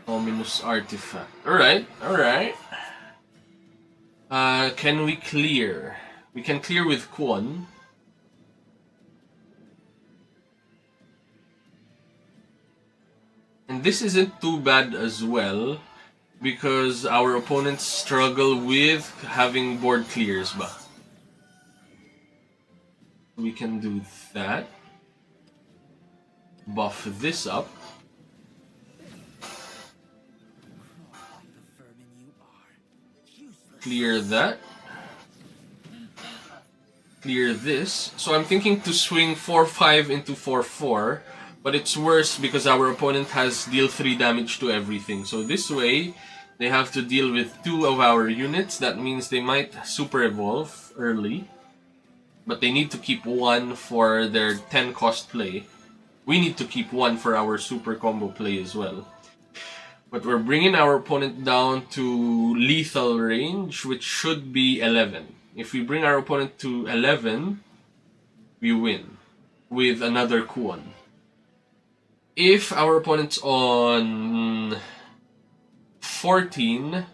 Ominous Artifact. Alright. Can we clear? We can clear with Kwon. And this isn't too bad as well, because our opponents struggle with having board clears ba. We can do that. Buff this up. Clear that. Clear this. So I'm thinking to swing 4-5 into 4-4, but it's worse because our opponent has deal 3 damage to everything. So this way, they have to deal with 2 of our units. That means they might Super Evolve early, but they need to keep 1 for their 10 cost play. We need to keep 1 for our super combo play as well. But we're bringing our opponent down to lethal range, which should be 11. If we bring our opponent to 11, we win with another Kuon. If our opponent's on 14,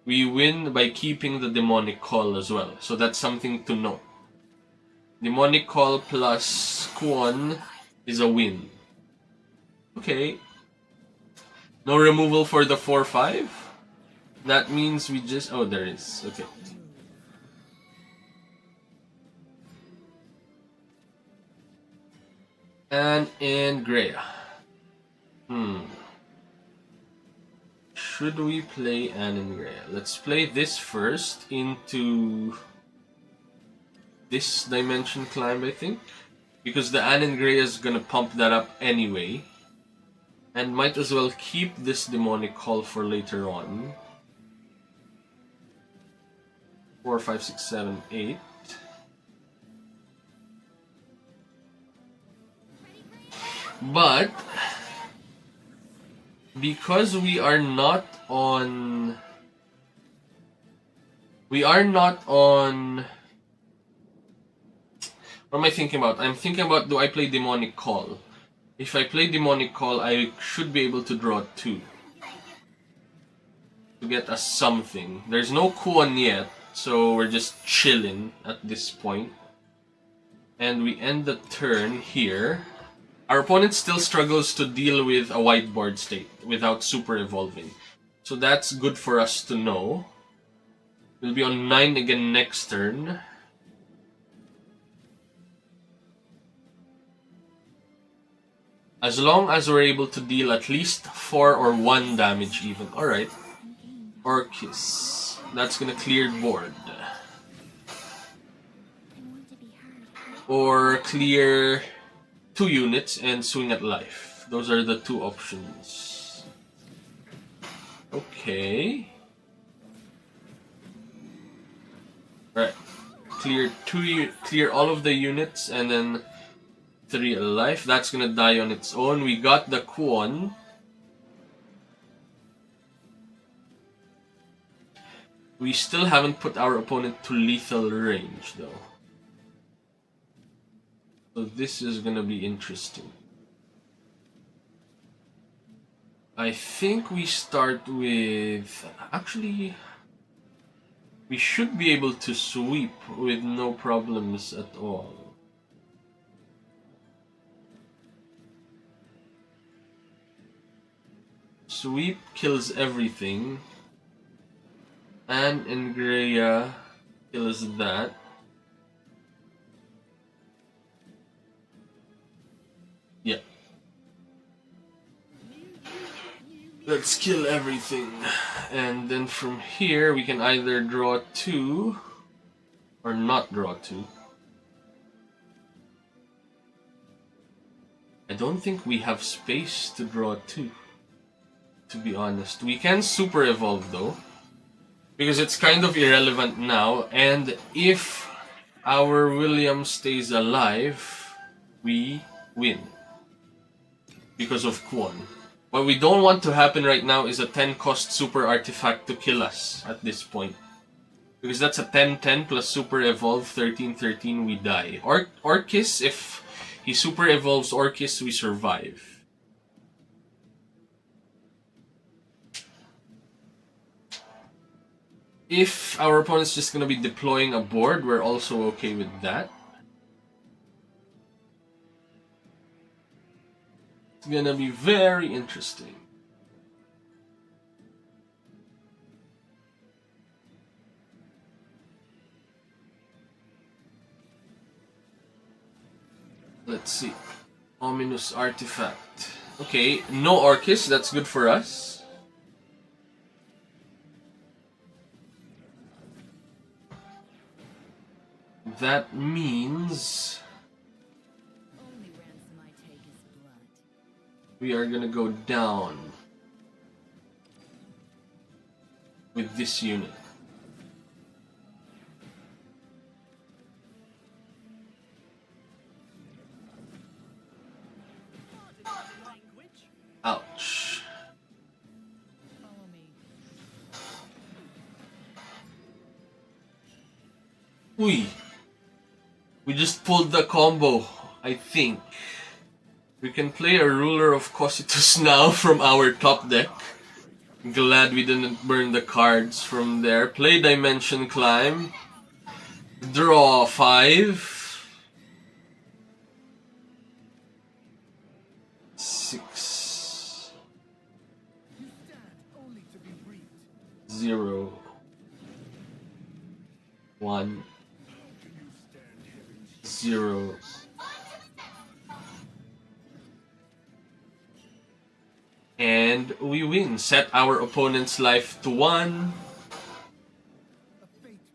we win by keeping the Demonic Call as well. So that's something to note. Demonic Call plus Kuon is a win. Okay. No removal for the 4-5. That means we just... Oh, there is. Okay. And in Greya. should we play Anengrea? Let's play this first into this dimension climb, I think. Because the Anengrea is gonna pump that up anyway. And might as well keep this demonic call for later on. 4, 5, 6, 7, 8. But because we are not on what am I thinking about? I'm thinking about, do I play Demonic Call? If I play Demonic Call, I should be able to draw 2 to get us something. There's no Kuon yet, so we're just chilling at this point. And we end the turn here. Our opponent still struggles to deal with a whiteboard state without super evolving. So that's good for us to know. We'll be on 9 again next turn. As long as we're able to deal at least 4 or 1 damage even. Alright. Orcus. That's gonna clear board. Or clear 2 units and swing at life. Those are the 2 options. Okay. Alright. Clear all of the units and then 3 alive. That's gonna die on its own. We got the Kuon. We still haven't put our opponent to lethal range though. So this is gonna be interesting. I think we start with... Actually, we should be able to sweep with no problems at all. Sweep kills everything. And Engrea kills that. Yeah. Let's kill everything. And then from here we can either draw 2 or not draw 2. I don't think we have space to draw 2, to be honest. We can super evolve though, because it's kind of irrelevant now, and if our William stays alive, we win because of Kwon. What we don't want to happen right now is a 10 cost super artifact to kill us at this point, because that's a 10-10 plus super evolve 13-13, we die. Orcus, if he super evolves Orcus, we survive. If our opponent's just gonna be deploying a board, we're also okay with that. It's gonna be very interesting. Let's see. Ominous artifact. Okay, no Orcus, that's good for us. That means we are gonna go down with this unit. Ouch. Uy. We just pulled the combo, I think. We can play a Ruler of Cocytus now from our top deck. Glad we didn't burn the cards from there. Play Dimension Climb. Draw 5. 6. 0. 1. 0. And we win. Set our opponent's life to 1.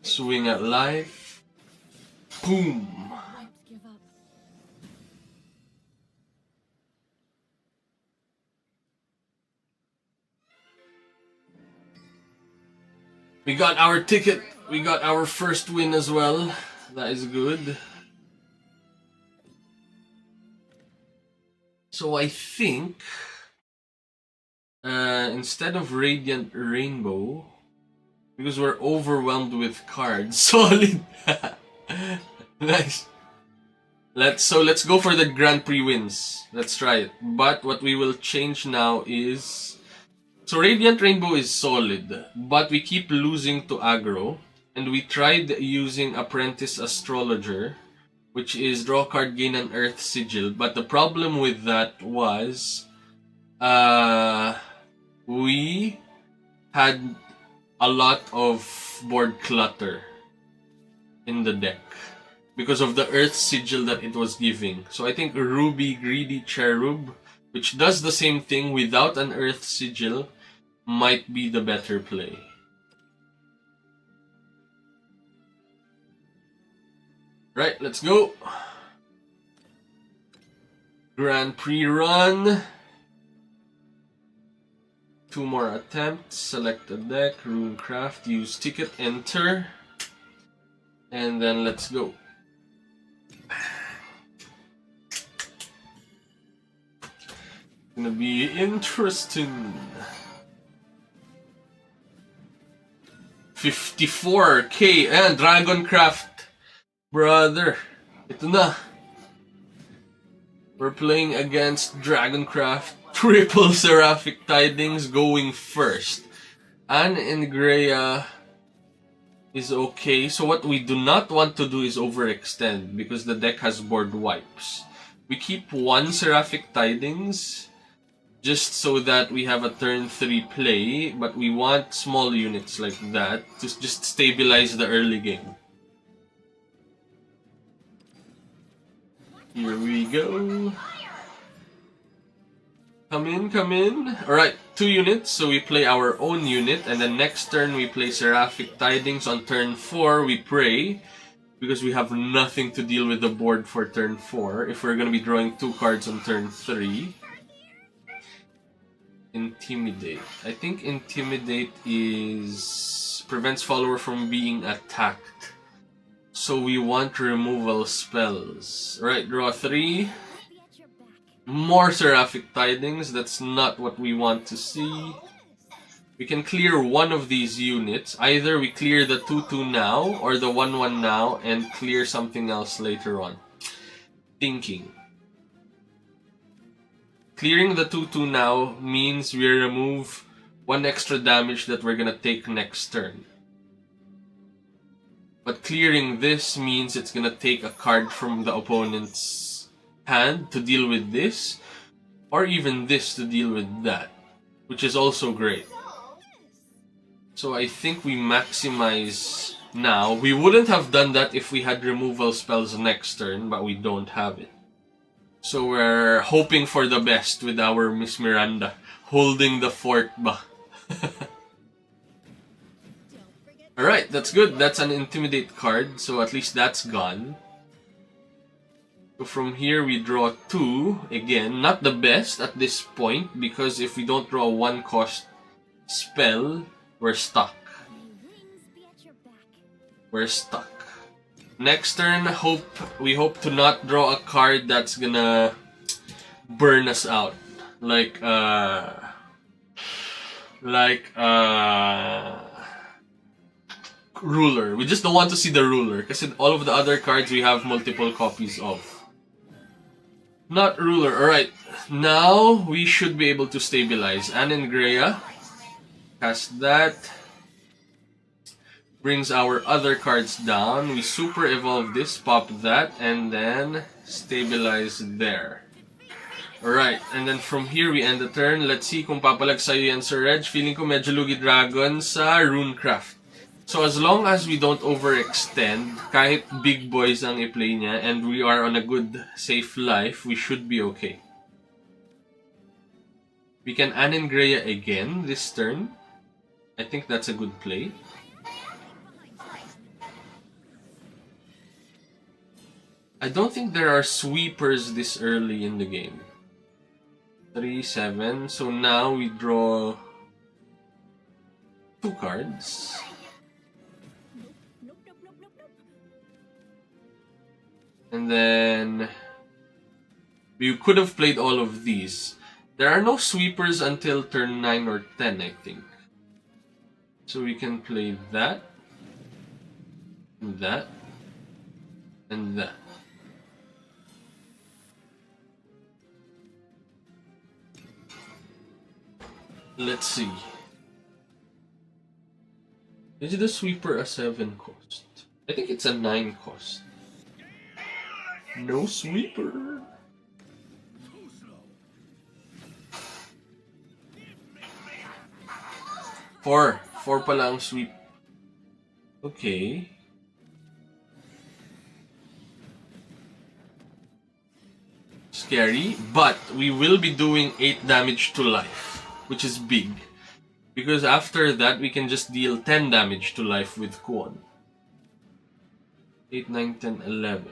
Swing at life. Boom. We got our ticket. We got our first win as well. That is good. So I think instead of Radiant Rainbow, because we're overwhelmed with cards, solid. Nice. Let's go for the Grand Prix wins. Let's try it. But what we will change now is, so Radiant Rainbow is solid, but we keep losing to aggro, and we tried using Apprentice Astrologer, which is draw card, gain an Earth Sigil. But the problem with that was we had a lot of board clutter in the deck because of the Earth Sigil that it was giving. So I think Ruby Greedy Cherub, which does the same thing without an Earth Sigil, might be the better play. Right, let's go. Grand Prix run. 2 more attempts. Select a deck, Runecraft, use ticket, enter. And then let's go. Gonna be interesting. 54k and Dragoncraft. Brother, ito na. We're playing against Dragoncraft. Triple Seraphic Tidings going first. Anne Ingrea is okay. So what we do not want to do is overextend because the deck has board wipes. We keep 1 Seraphic Tidings just so that we have a turn 3 play, but we want small units like that to just stabilize the early game. Here we go. Come in, come in. Alright, 2 units, so we play our own unit, and then next turn we play Seraphic Tidings. On turn 4, we pray, because we have nothing to deal with the board for turn 4, if we're going to be drawing 2 cards on turn 3. Intimidate. I think Intimidate prevents follower from being attacked. So we want removal spells. Right, draw 3. More Seraphic Tidings. That's not what we want to see. We can clear one of these units. Either we clear the 2-2 now, or the 1-1 now, and clear something else later on. Thinking. Clearing the 2-2 now means we remove 1 extra damage that we're gonna take next turn. But clearing this means it's gonna take a card from the opponent's hand to deal with this, or even this to deal with that, which is also great. So I think we maximize now. We wouldn't have done that if we had removal spells next turn, but we don't have it. So we're hoping for the best with our Miss Miranda, holding the fort ba. Alright, that's good. That's an Intimidate card, so at least that's gone. So from here we draw 2. Again, not the best at this point, because if we don't draw a 1-cost spell, we're stuck. We're stuck. Next turn, we hope to not draw a card that's gonna burn us out. Like Ruler. We just don't want to see the Ruler, because all of the other cards we have multiple copies of. Not Ruler. Alright, now we should be able to stabilize. Anne Ingrea. Cast that. Brings our other cards down. We super evolve this, pop that, and then stabilize there. Alright, and then from here we end the turn. Let's see kung papalag sa'yo yan, Sir Reg. Feeling ko medyo lugi dragon sa Runecraft. So as long as we don't overextend, kahit big boys ang i-play niya, and we are on a good, safe life, we should be okay. We can Anengrea again this turn. I think that's a good play. I don't think there are sweepers this early in the game. 3, 7. So now we draw 2 cards. And then we could have played all of these. There are no sweepers until turn 9 or 10, I think. So we can play that, and that, and that. Let's see. Is the sweeper a 7 cost? I think it's a 9 cost. No sweeper. Four pala ang sweep. Okay. Scary, but we will be doing 8 damage to life, which is big. Because after that, we can just deal 10 damage to life with Kwon. 8, 9, 10, 11.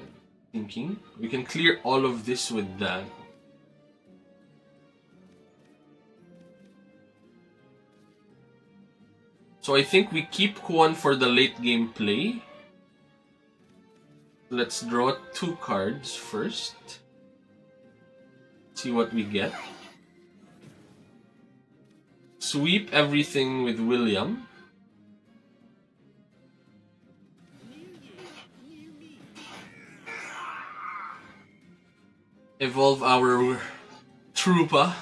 Thinking. We can clear all of this with that. So I think we keep Kwon for the late game play. Let's draw 2 cards first. See what we get. Sweep everything with William. Evolve our Troopa.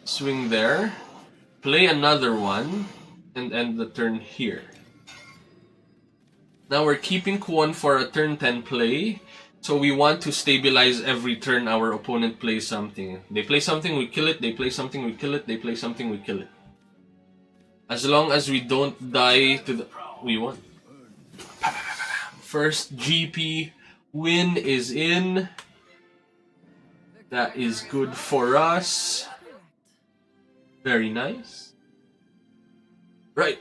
Swing there. Play another one. And end the turn here. Now we're keeping Kwon for a turn 10 play. So we want to stabilize every turn our opponent plays something. They play something, we kill it. They play something, we kill it. They play something, we kill it. As long as we don't die to the... We won. First GP win is in. That is good for us. Very nice. Right.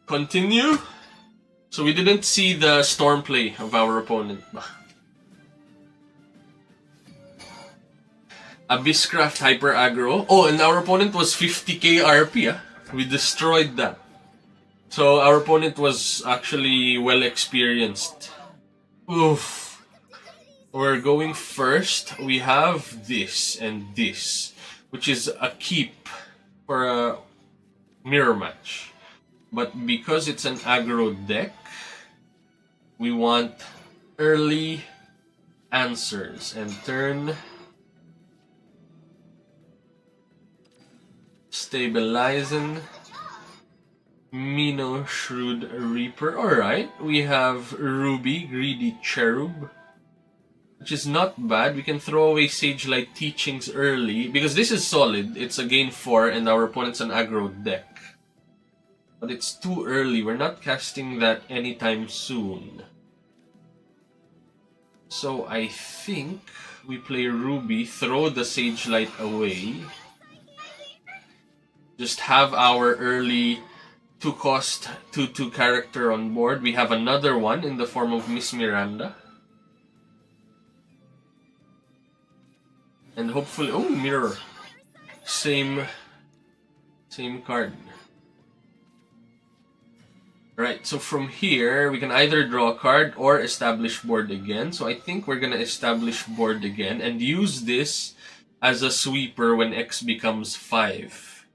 Continue. So we didn't see the storm play of our opponent. Abysscraft Hyper Aggro. Oh, and our opponent was 50k RP. We destroyed that. So our opponent was actually well experienced. Oof. We're going first. We have this and this, which is a keep for a mirror match. But because it's an aggro deck, we want early answers and turn stabilizing Mino Shrewd Reaper. Alright, we have Ruby, Greedy Cherub, which is not bad. We can throw away Sage Light Teachings early because this is solid. It's a gain 4 and our opponent's an aggro deck. But it's too early. We're not casting that anytime soon. So I think we play Ruby, throw the Sage Light away. Just have our early 2-cost 2/2 character on board. We have another one in the form of Miss Miranda. And hopefully... Oh, mirror. Same card. Right, so from here, we can either draw a card or establish board again. So I think we're gonna establish board again and use this as a sweeper when X becomes 5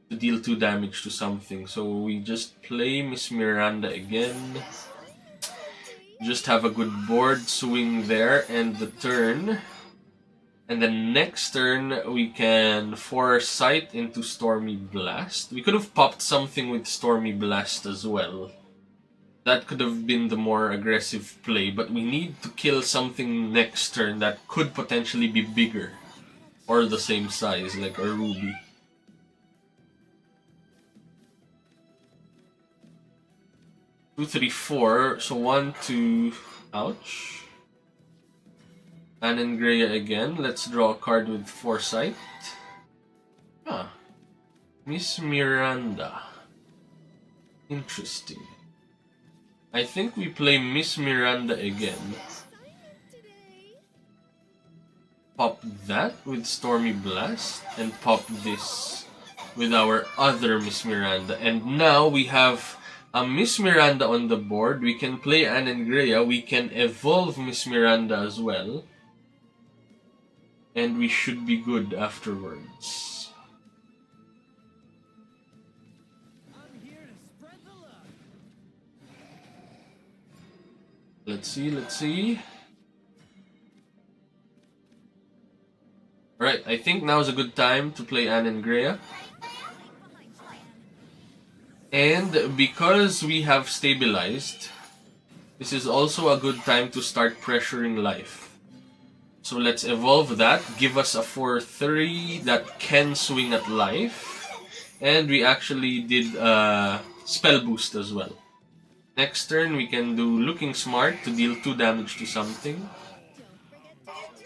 to deal 2 damage to something. So we just play Miss Miranda again. Just have a good board, swing there, and the turn. And then next turn, we can Foresight into Stormy Blast. We could have popped something with Stormy Blast as well. That could have been the more aggressive play, but we need to kill something next turn that could potentially be bigger. Or the same size, like a Ruby. Two, three, four. So 1, 2... Ouch. Anangrea again. Let's draw a card with Foresight. Ah, Miss Miranda. Interesting. I think we play Miss Miranda again. Pop that with Stormy Blast and pop this with our other Miss Miranda. And now we have a Miss Miranda on the board. We can play Anangrea. We can evolve Miss Miranda as well. And we should be good afterwards. Let's see. Alright, I think now is a good time to play Anangrea. And because we have stabilized, this is also a good time to start pressuring life. So let's evolve that, give us a 4-3 that can swing at life. And we actually did a spell boost as well. Next turn we can do Looking Smart to deal 2 damage to something.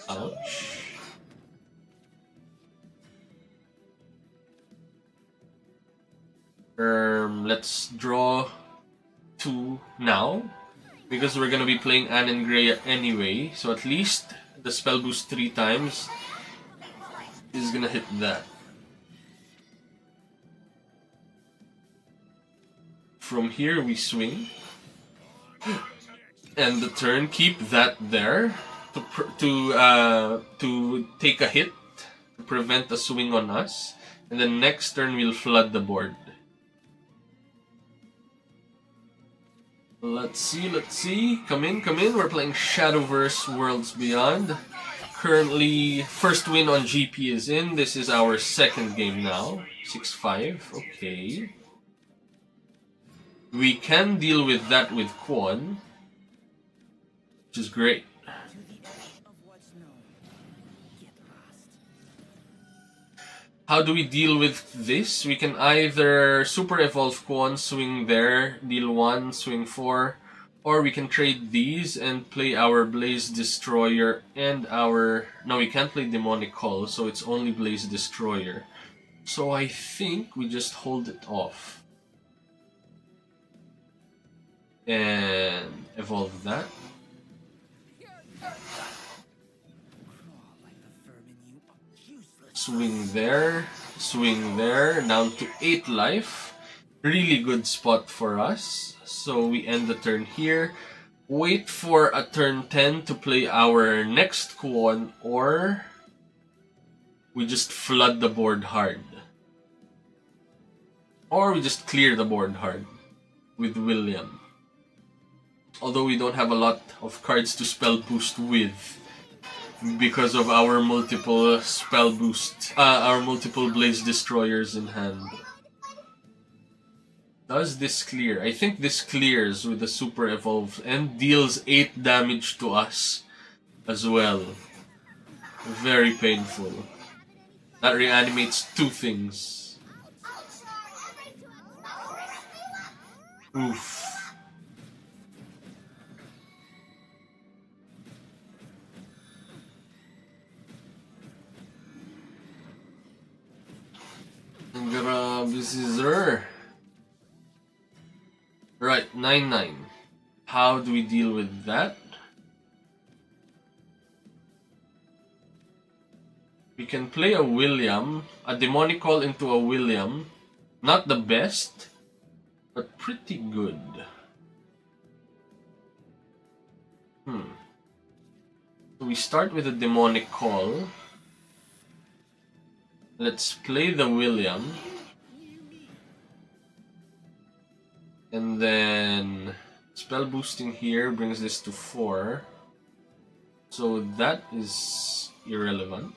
Ouch. Let's draw 2 now, because we're gonna be playing Anangrea anyway, so at least the spell boost 3 times is gonna hit that. From here we swing, and the turn keep that there to take a hit to prevent a swing on us, and then next turn we'll flood the board. Let's see. Come in. We're playing Shadowverse Worlds Beyond. Currently, first win on GP is in. This is our second game now. 6-5. Okay. We can deal with that with Kwon, which is great. How do we deal with this? We can either Super Evolve Kwon, swing there, deal 1, swing 4, or we can trade these and play our Blaze Destroyer and our... No, we can't play Demonic Call, so it's only Blaze Destroyer. So I think we just hold it off. And evolve that. Swing there, down to 8 life. Really good spot for us. So we end the turn here. Wait for a turn 10 to play our next Kwon, or we just flood the board hard. Or we just clear the board hard with William. Although we don't have a lot of cards to spell boost with, because of our multiple spell boost, our multiple Blaze Destroyers in hand. Does this clear? I think this clears with the Super Evolve and deals 8 damage to us as well. Very painful. That reanimates 2 things. Oof. Grabe scissor. Right, 9-9. How do we deal with that? We can play a William, a Demonic Call into a William. Not the best, but pretty good. So we start with a Demonic Call. Let's play the William. And then spell boosting here brings this to 4. So that is irrelevant.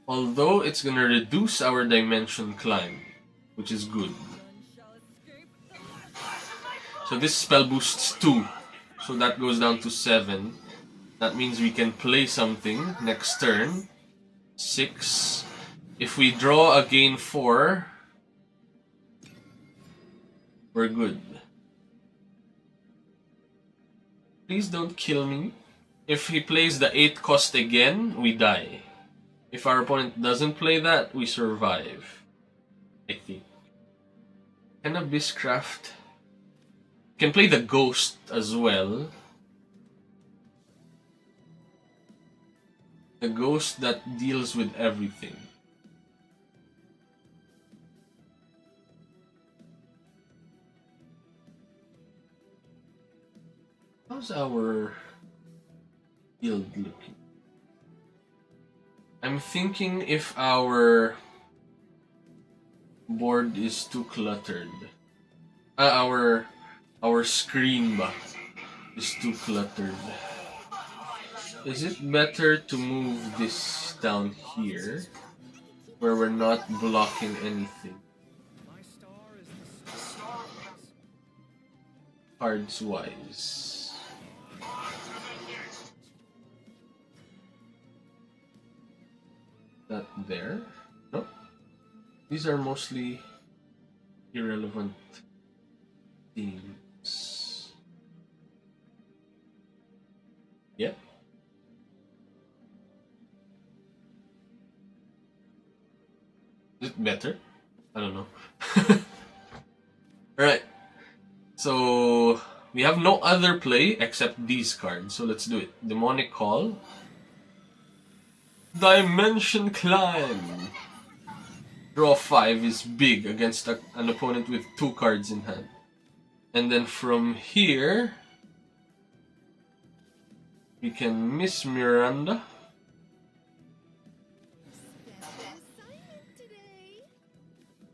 Although it's gonna reduce our dimension climb, which is good. So this spell boosts 2. So that goes down to 7. That means we can play something next turn. 6. If we draw a gain 4, we're good. Please don't kill me. If he plays the 8 cost again, we die. If our opponent doesn't play that, we survive. I think. Can Abysscraft... Can play the Ghost as well. The Ghost that deals with everything. How's our field looking? I'm thinking if our board is too cluttered. Our screen is too cluttered. Is it better to move this down here where we're not blocking anything? Cards wise. That there? No. These are mostly irrelevant themes. Yeah. Is it better? I don't know. Alright. So we have no other play except these cards. So let's do it. Demonic Call. Dimension Climb. Draw 5 is big against an opponent with 2 cards in hand. And then from here, we can miss Miranda.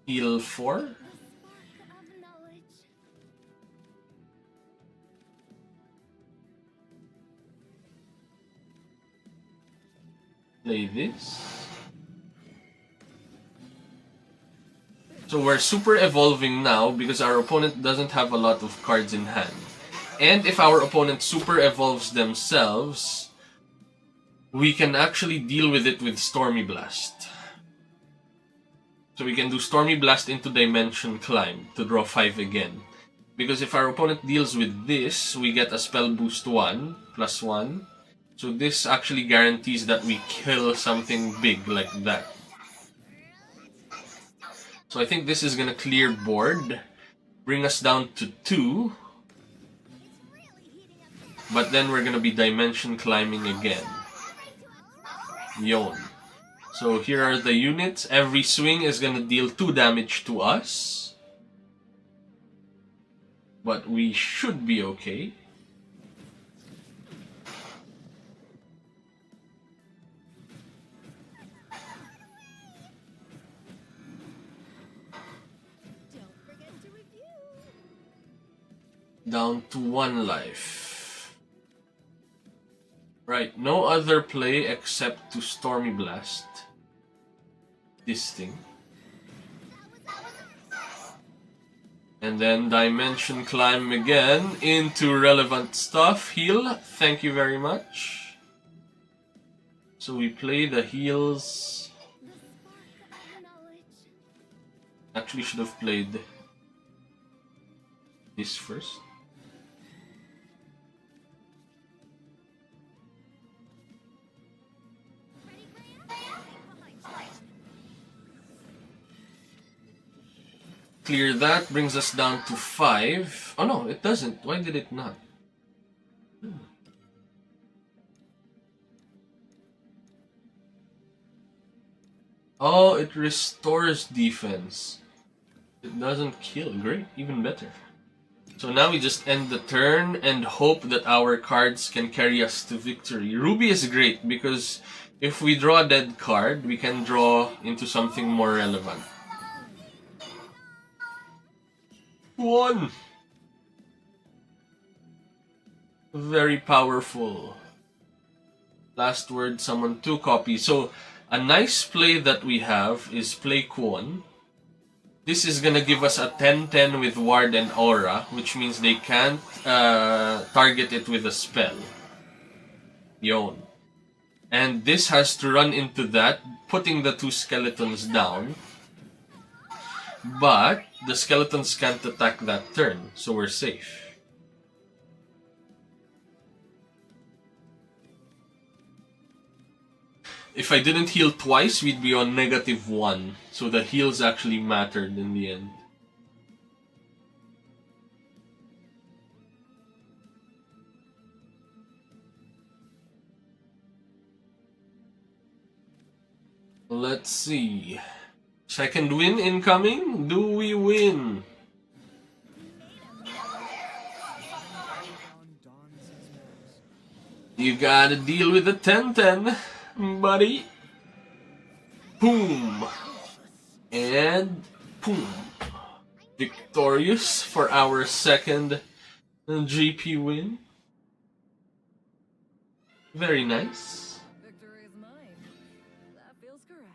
Heal 4. Play this. So we're super evolving now because our opponent doesn't have a lot of cards in hand. And if our opponent super evolves themselves, we can actually deal with it with Stormy Blast. So we can do Stormy Blast into Dimension Climb to draw 5 again. Because if our opponent deals with this, we get a spell boost 1, plus 1. So this actually guarantees that we kill something big like that. So I think this is gonna clear board, bring us down to 2. But then we're gonna be Dimension Climbing again. Yon. So here are the units. Every swing is gonna deal 2 damage to us. But we should be okay. Down to 1 life. Right, no other play except to Stormy Blast. This thing. And then Dimension Climb again into relevant stuff. Heal, thank you very much. So we play the heals. Actually should have played this first. Clear that, brings us down to 5. Oh no, it doesn't. Why did it not? Oh, it restores defense. It doesn't kill. Great, even better. So now we just end the turn and hope that our cards can carry us to victory. Ruby is great because if we draw a dead card, we can draw into something more relevant. 1! Very powerful. Last word, summon 2 copies. So, a nice play that we have is play Kwon. This is gonna give us a 10-10 with Ward and Aura, which means they can't target it with a spell. Yon. And this has to run into that, putting the 2 skeletons down. But the skeletons can't attack that turn, so we're safe. if I didn't heal twice, we'd be on -1. So the heals actually mattered in the end. Let's see. Second win incoming. Do we win? You gotta deal with the 10-10, buddy. Boom. And boom. Victorious for our second GP win. Very nice. Victory is mine. That feels correct.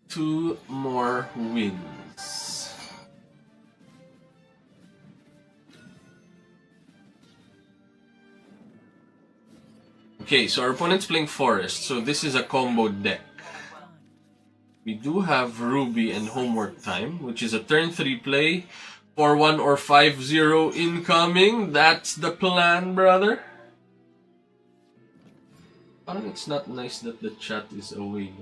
2 more wins. Okay, so our opponent's playing Forest, so this is a combo deck. We do have Ruby and Homework Time, which is a turn 3 play, 4-1 or 5-0 incoming. That's the plan, brother. Parang it's not nice that the chat is away.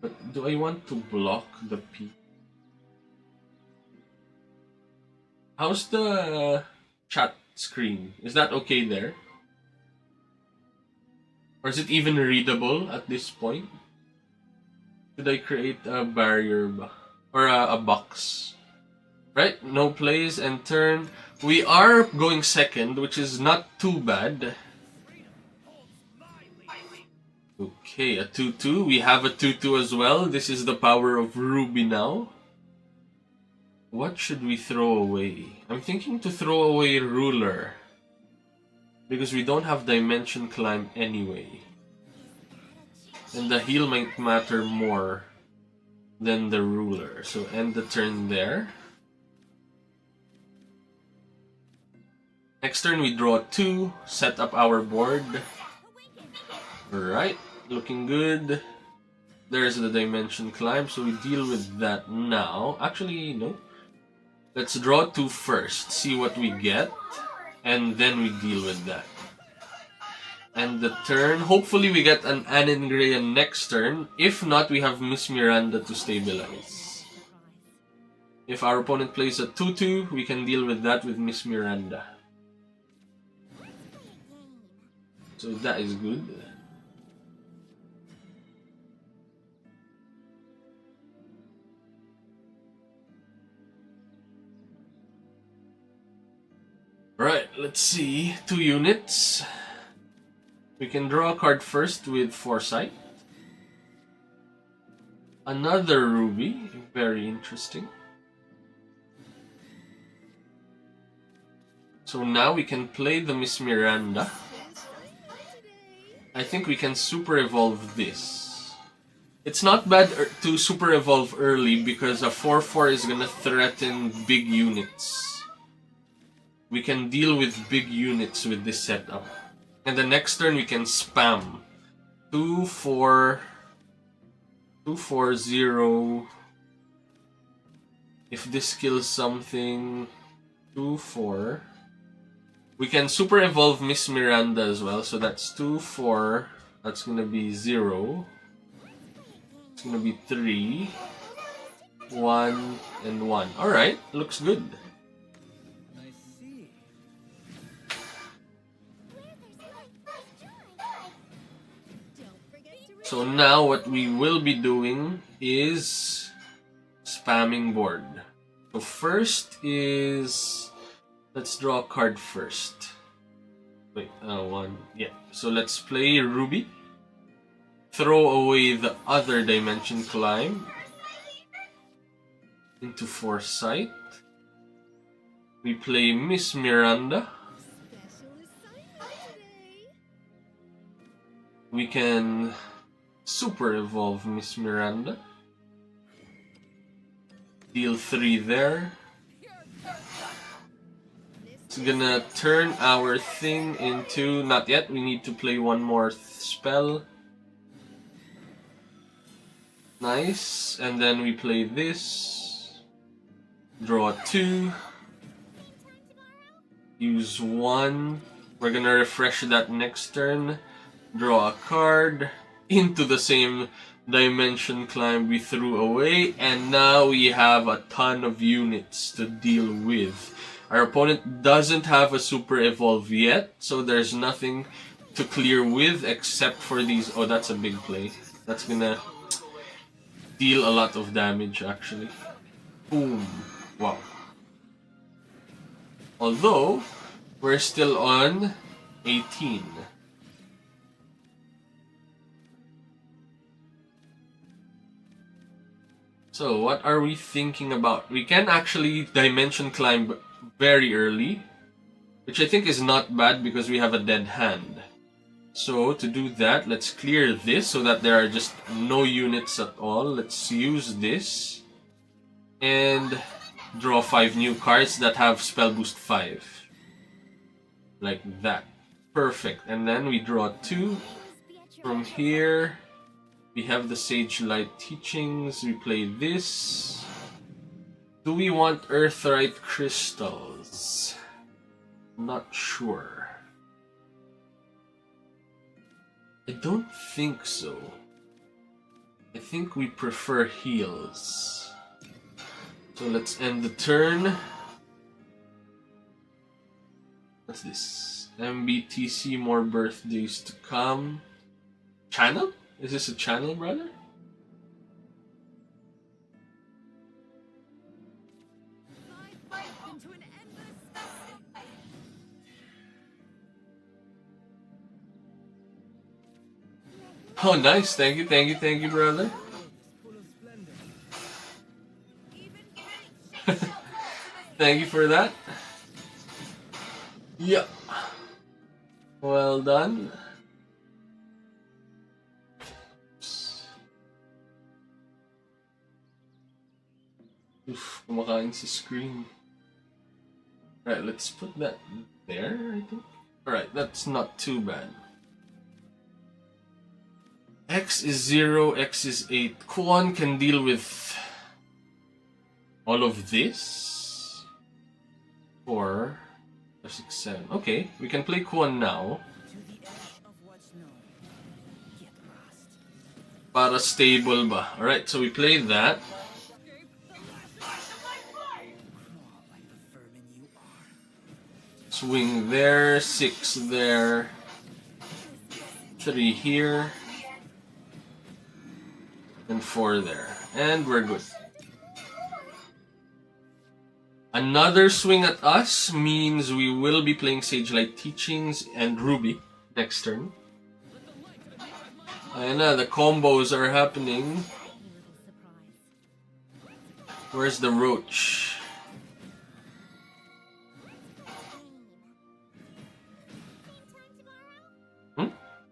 But do I want to block the P? How's the chat screen? Is that okay there? Or is it even readable at this point? Should I create a barrier or a box? Right, no plays and turn. We are going second, which is not too bad. Okay, a 2-2. We have a 2-2 as well. This is the power of Ruby now. What should we throw away? I'm thinking to throw away Ruler. Because we don't have Dimension Climb anyway. And the heal might matter more than the Ruler. So end the turn there. Next turn we draw 2, set up our board. Alright, looking good. There's the Dimension Climb, so we deal with that now. Actually, no. Let's draw 2 first, see what we get, and then we deal with that. And the turn, hopefully we get an Anengrean next turn. If not, we have Miss Miranda to stabilize. If our opponent plays a 2-2, we can deal with that with Miss Miranda. So that is good. Right, let's see. 2 units. We can draw a card first with Foresight. Another Ruby. Very interesting. So now we can play the Miss Miranda. I think we can super evolve this. It's not bad to super evolve early because a 4-4 is gonna threaten big units. We can deal with big units with this setup. And the next turn we can spam. 2-4, 2-4-0. If this kills something, 2-4. We can super evolve Miss Miranda as well. So that's 2-4. That's gonna be 0. It's gonna be 3, 1, and 1. Alright, looks good. So now what we will be doing is spamming board. So first is, let's draw a card first. Wait, 1, yeah. So let's play Ruby. Throw away the other Dimension Climb into Foresight. We play Miss Miranda. We can super evolve Miss Miranda. Deal 3 there. It's gonna turn our thing into... Not yet, we need to play one more spell. Nice. And then we play this. Draw 2. Use 1. We're gonna refresh that next turn. Draw a card into the same dimension climb we threw away, and now we have a ton of units to deal with. Our opponent doesn't have a super evolve yet, so there's nothing to clear with except for these. Oh, that's a big play. That's gonna deal a lot of damage actually. Boom. Wow. Although we're still on 18. So what are we thinking about? We can actually dimension climb very early, which I think is not bad because we have a dead hand. So to do that, let's clear this so that there are just no units at all. Let's use this and draw 5 new cards that have spell boost 5. Like that. Perfect. And then we draw 2 from here. We have the Sage Light Teachings. We play this. Do we want Earthright Crystals? Not sure. I don't think so. I think we prefer heals. So let's end the turn. What's this? MBTC, more birthdays to come. Channel? Is this a channel, brother? Oh, nice. Thank you, brother. Thank you for that. Yeah. Well done. Oof, kumakain sa screen. Right, let's put that there, I think. Alright, that's not too bad. X is 0, X is 8. Kuan can deal with all of this. 4, 5, 6, 7. Okay, we can play Kuan now. Para stable ba? Alright, so we play that. Swing there, 6 there, 3 here, and 4 there. And we're good. Another swing at us means we will be playing Sage Light Teachings and Ruby next turn. Ayan na, the combos are happening. Where's the roach?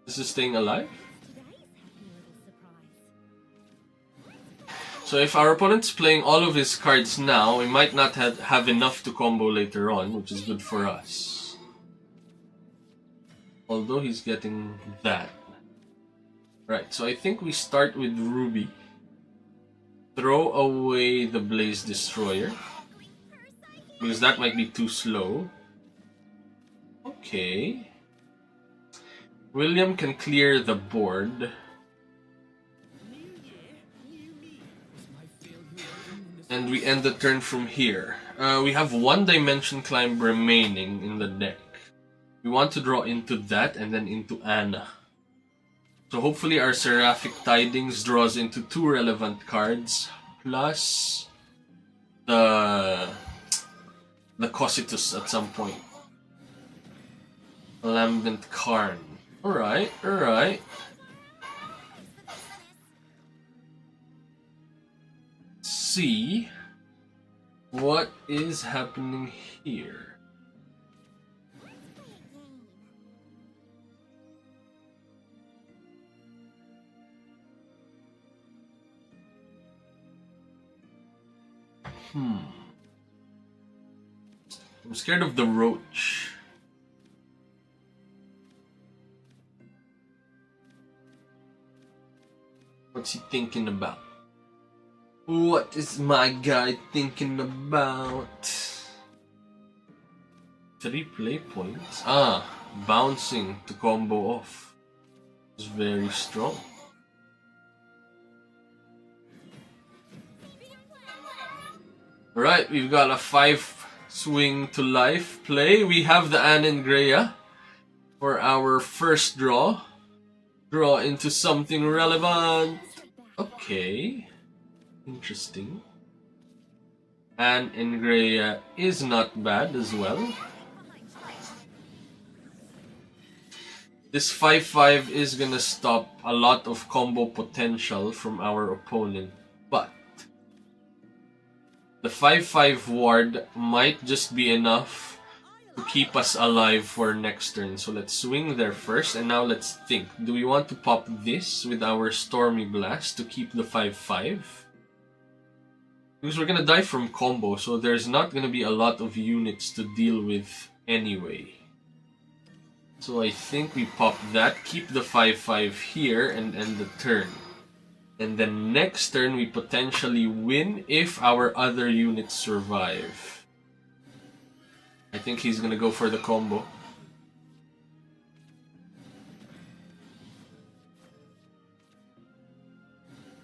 This is staying alive? So if our opponent's playing all of his cards now, we might not have enough to combo later on, which is good for us. Although he's getting that. Right, so I think we start with Ruby. Throw away the Blaze Destroyer. Because that might be too slow. Okay. William can clear the board. And we end the turn from here. We have 1 dimension climb remaining in the deck. We want to draw into that and then into Anna. So hopefully our Seraphic Tidings draws into 2 relevant cards. Plus the Cositus at some point. Lambent Karn. Alright. See what is happening here. I'm scared of the roach. What's he thinking about? What is my guy thinking about? 3 play points. Ah, bouncing to combo off. It's very strong. Alright, we've got a 5 swing to life play. We have the Anengrea for our first draw. Draw into something relevant. Okay. Interesting. Anengrea is not bad as well. This 5-5 is gonna stop a lot of combo potential from our opponent, but the 5-5 ward might just be enough to keep us alive for next turn. So let's swing there first, and now let's think. Do we want to pop this with our Stormy Blast to keep the 5-5? Because we're gonna die from combo, so there's not gonna be a lot of units to deal with anyway. So I think we pop that, keep the 5-5 here, and end the turn. And then next turn we potentially win if our other units survive. I think he's gonna go for the combo.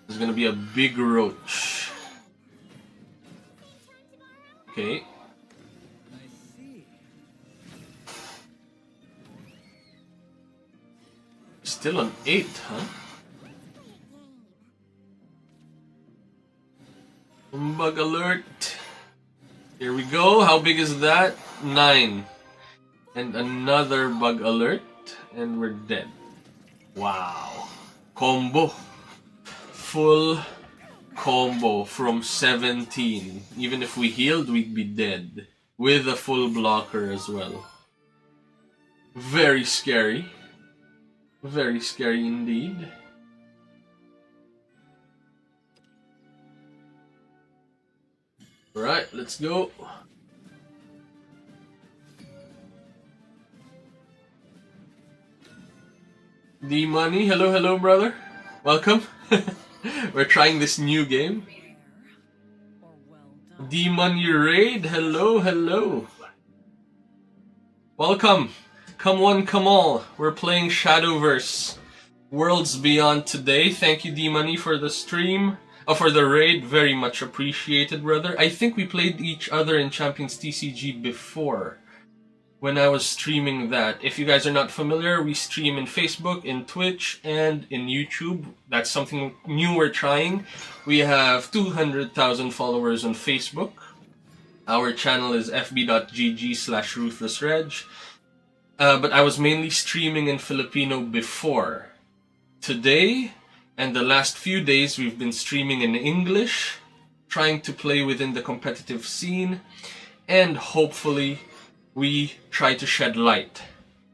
There's gonna be a big roach. Okay. Still on 8, huh? Bug alert. Here we go. How big is that? 9. And another bug alert. And we're dead. Wow. Combo. Full combo from 17. Even if we healed, we'd be dead. With a full blocker as well. Very scary. Very scary indeed. Alright, let's go. D-Money, hello brother. Welcome. We're trying this new game. D-Money Raid, hello. Welcome. Come one, come all. We're playing Shadowverse. Worlds Beyond today. Thank you, D-Money, for the stream. For the raid, very much appreciated, brother. I think we played each other in Champions TCG before, when I was streaming that. If you guys are not familiar, we stream in Facebook, in Twitch, and in YouTube. That's something new we're trying. We have 200,000 followers on Facebook. Our channel is fb.gg/ruthlessredge. But I was mainly streaming in Filipino before. Today, and the last few days, we've been streaming in English, trying to play within the competitive scene, and hopefully we try to shed light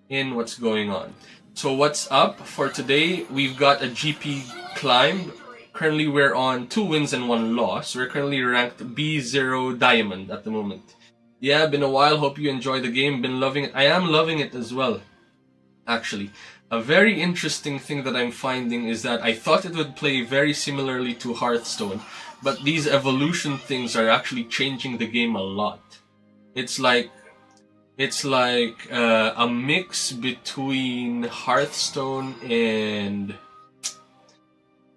in what's going on. So what's up for today? We've got a GP climb. Currently we're on 2 wins and 1 loss. We're currently ranked B0 Diamond at the moment. Yeah, been a while. Hope you enjoy the game. Been loving it. I am loving it as well, actually. A very interesting thing that I'm finding is that I thought it would play very similarly to Hearthstone, but these evolution things are actually changing the game a lot. It's like a mix between Hearthstone and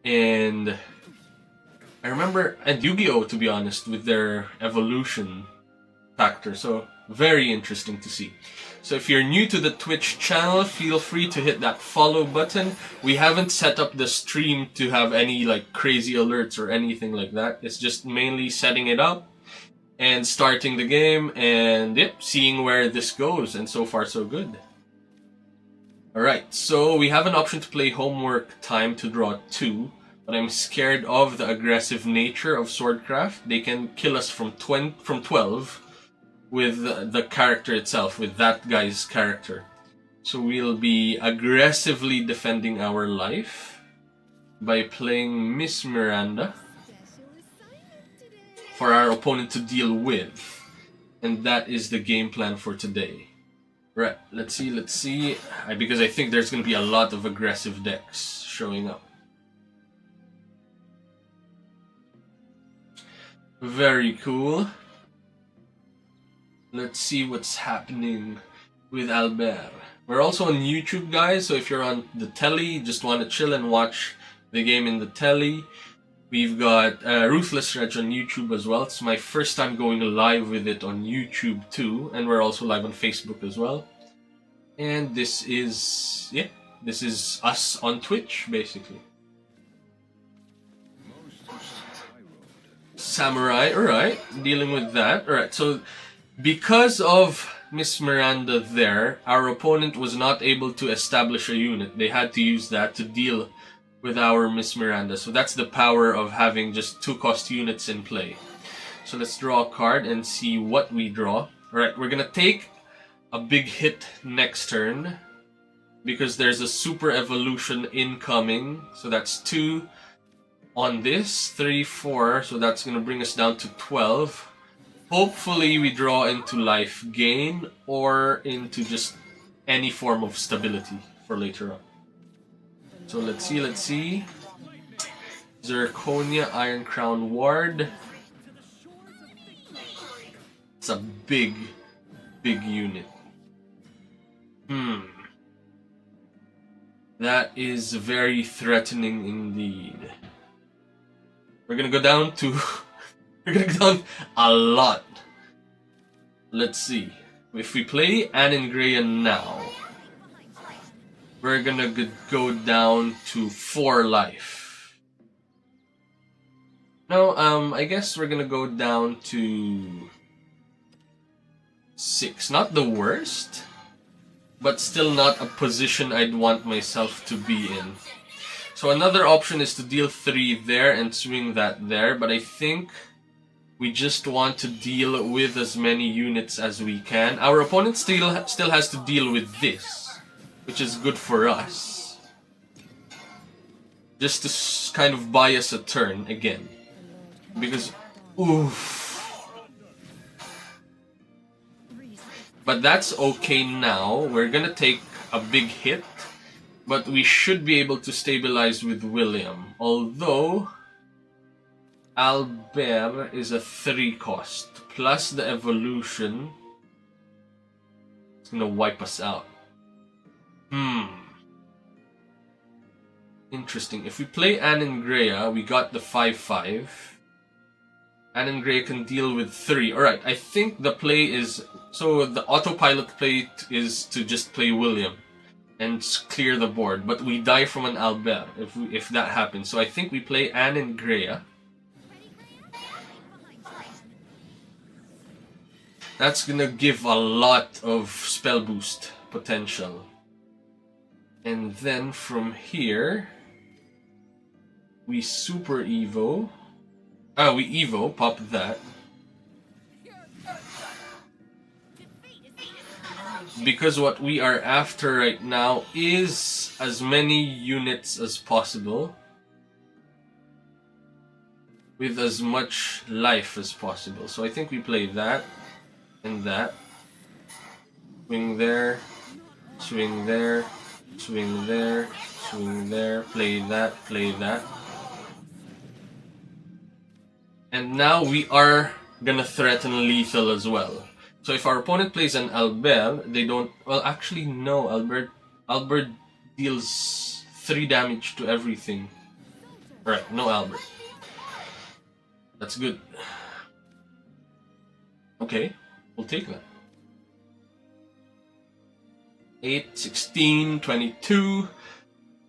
I remember and Yu-Gi-Oh, to be honest, with their evolution factor. So very interesting to see. So if you're new to the Twitch channel, feel free to hit that follow button. We haven't set up the stream to have any like crazy alerts or anything like that. It's just mainly setting it up and starting the game and yep, seeing where this goes, and so far so good. Alright, so we have an option to play Homework Time to draw 2, but I'm scared of the aggressive nature of Swordcraft. They can kill us from 12 with the character itself, with that guy's character. So we'll be aggressively defending our life by playing Miss Miranda for our opponent to deal with. And that is the game plan for today. Right, let's see. Because I think there's going to be a lot of aggressive decks showing up. Very cool. Let's see what's happening with Albert. We're also on YouTube, guys, so if you're on the telly, just want to chill and watch the game in the telly, we've got Ruthless Redge on YouTube as well. It's my first time going live with it on YouTube too, and we're also live on Facebook as well. And this is, yeah, this is us on Twitch, basically. Samurai, alright, dealing with that. Alright, so because of Miss Miranda there, our opponent was not able to establish a unit. They had to use that to deal with our Miss Miranda. So that's the power of having just 2-cost units in play. So let's draw a card and see what we draw. Alright, we're gonna take a big hit next turn because there's a super evolution incoming. So that's 2 on this, 3, 4. So that's gonna bring us down to 12. Hopefully we draw into life gain or into just any form of stability for later on. So let's see. Zirconia, Iron Crown Ward. It's a big unit. That is very threatening indeed. We're gonna go down to we're gonna go down a lot. Let's see. If we play Aningrea now, we're gonna go down to 4 life. No, I guess we're gonna go down to 6. Not the worst, but still not a position I'd want myself to be in. So another option is to deal 3 there and swing that there, but I think we just want to deal with as many units as we can. Our opponent still has to deal with this, which is good for us. Just to kind of buy us a turn again. Because, oof. But that's okay now. We're gonna take a big hit, but we should be able to stabilize with William. Although Albert is a 3-cost, plus the evolution. It's gonna wipe us out. Interesting. If we play Aningrea, we got the 5/5. Aningrea can deal with 3. Alright, I think the play is... So the autopilot play is to just play William and clear the board. But we die from an Albert if that happens. So I think we play Aningrea. That's gonna give a lot of spell boost potential. And then from here, we Super Evo. We Evo, pop that. Because what we are after right now is as many units as possible. With as much life as possible. So I think we play that. And that. Swing there. Swing there. Swing there. Swing there. Play that. Play that. And now we are gonna threaten lethal as well. So if our opponent plays an Albert, they don't... Well, actually, no. Albert deals 3 damage to everything. Alright, no Albert. That's good. Okay, we'll take that. 8, 16, 22.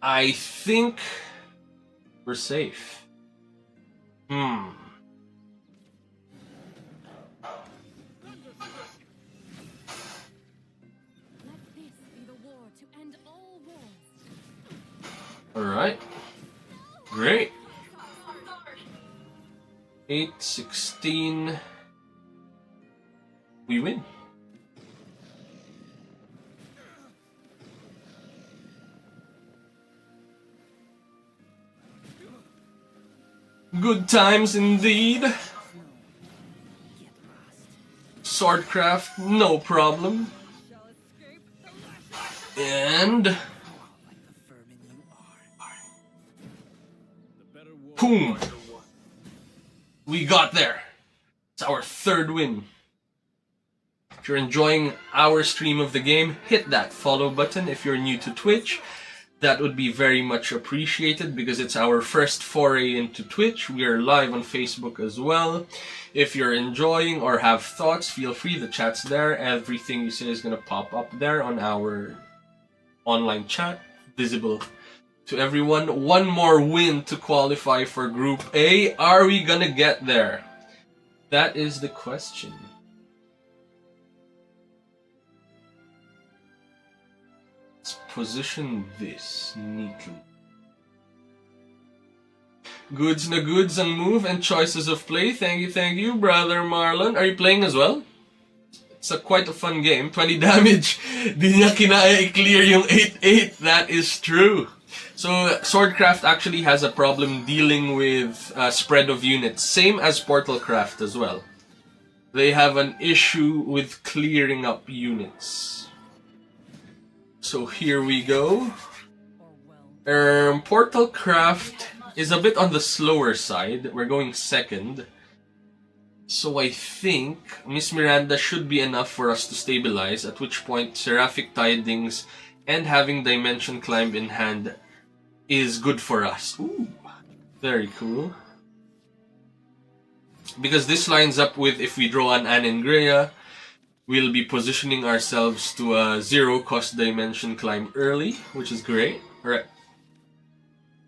I think we're safe. Alright. Great. 8, 16. We win. Good times indeed. Swordcraft, no problem. And... boom! We got there. It's our 3rd win. If you're enjoying our stream of the game, hit that follow button. If you're new to Twitch, that would be very much appreciated because it's our first foray into Twitch. We are live on Facebook as well. If you're enjoying or have thoughts, feel free. The chat's there. Everything you say is going to pop up there on our online chat, visible to everyone. One more win to qualify for Group A. Are we going to get there? That is the question. Position this neatly. Goods na goods ang move and choices of play. Thank you, brother Marlon. Are you playing as well? It's quite a fun game. 20 damage. Di niya kinaya i-clear yung 8-8. That is true. So, Swordcraft actually has a problem dealing with spread of units. Same as Portalcraft as well. They have an issue with clearing up units. So here we go. Portalcraft is a bit on the slower side. We're going second. So I think Miss Miranda should be enough for us to stabilize, at which point Seraphic Tidings and having Dimension Climb in hand is good for us. Ooh, very cool. Because this lines up with if we draw an Anengrea, we'll be positioning ourselves to a 0-cost Dimension Climb early, which is great. Alright.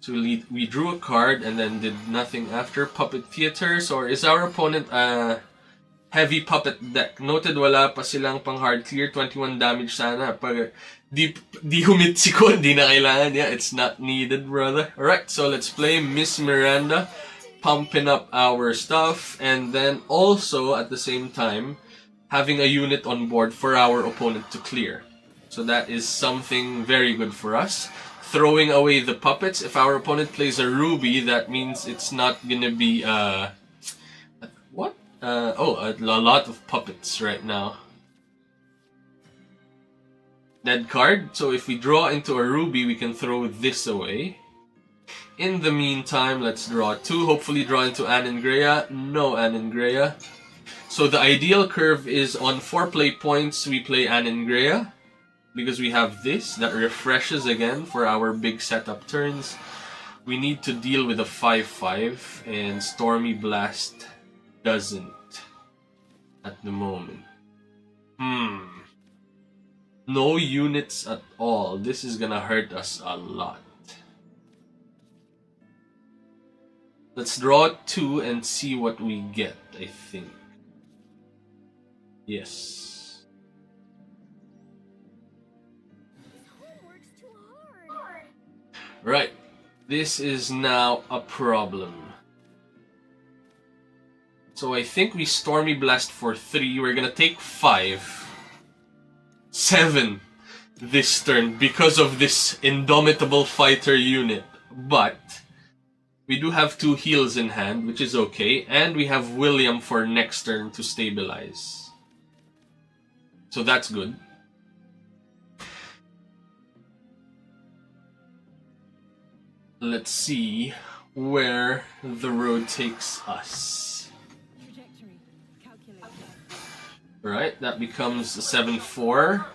So we drew a card and then did nothing after. Puppet Theaters, or is our opponent a heavy puppet deck? Noted wala pa silang pang hard clear, 21 damage sana. Pag di humit si ko, di na kailangan. Yeah, it's not needed, brother. Alright, so let's play Miss Miranda, pumping up our stuff, and then also at the same time having a unit on board for our opponent to clear. So that is something very good for us. Throwing away the puppets. If our opponent plays a Ruby, that means it's not gonna be what? A lot of puppets right now. Dead card. So if we draw into a Ruby, we can throw this away. In the meantime, let's draw 2. Hopefully draw into Anengrea. No Anengrea. So the ideal curve is on 4 play points, we play Anengrea. Because we have this that refreshes again for our big setup turns. We need to deal with a 5-5, and Stormy Blast doesn't at the moment. No units at all. This is gonna hurt us a lot. Let's draw 2 and see what we get, I think. Yes. Right. This is now a problem. So I think we Stormy Blast for 3. We're gonna take 5. 7 this turn because of this Indomitable Fighter unit. But we do have 2 heals in hand, which is okay. And we have William for next turn to stabilize. So that's good. Let's see where the road takes us. Alright, that becomes a 7-4.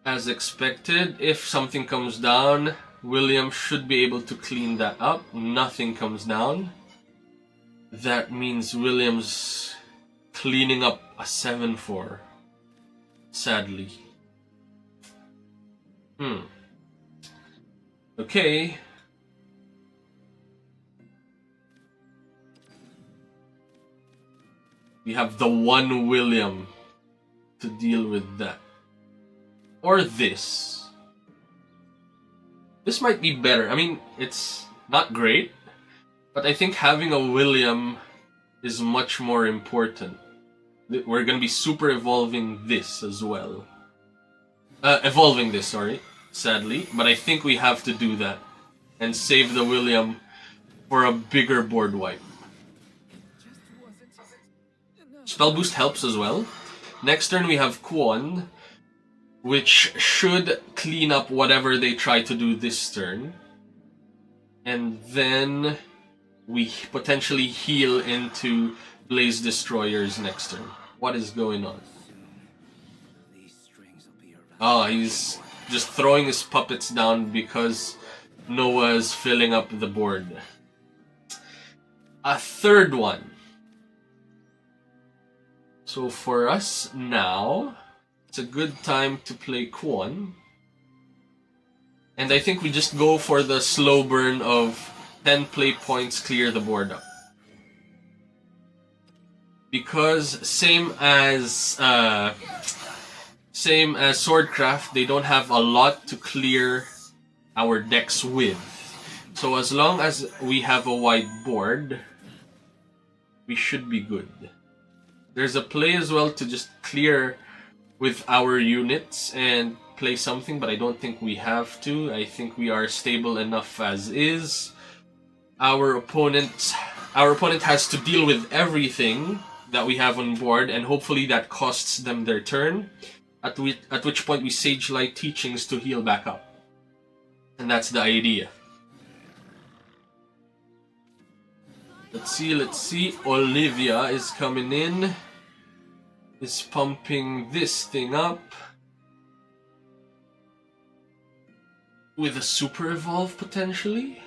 As expected, if something comes down, William should be able to clean that up. Nothing comes down. That means William's cleaning up a 7-4. Sadly. Okay. We have the one William to deal with that. Or this. This might be better. I mean, it's not great, but I think having a William is much more important. We're gonna be super evolving this as well. Evolving this, sorry, sadly. But I think we have to do that and save the William for a bigger board wipe. Spell boost helps as well. Next turn we have Kwon, which should clean up whatever they try to do this turn. And then we potentially heal into Blaze Destroyers next turn. What is going on? Oh, he's just throwing his puppets down because Noah's filling up the board. A third one. So for us now, it's a good time to play Kwon. And I think we just go for the slow burn of 10 play points, clear the board up. Because same as Swordcraft, they don't have a lot to clear our decks with. So as long as we have a wide board, we should be good. There's a play as well to just clear with our units and play something, but I don't think we have to. I think we are stable enough as is. Our opponent has to deal with everything that we have on board, and hopefully that costs them their turn. At which point we Sage Light Teachings to heal back up. And that's the idea. Let's see. Olivia is coming in. Is pumping this thing up. With a Super Evolve, potentially?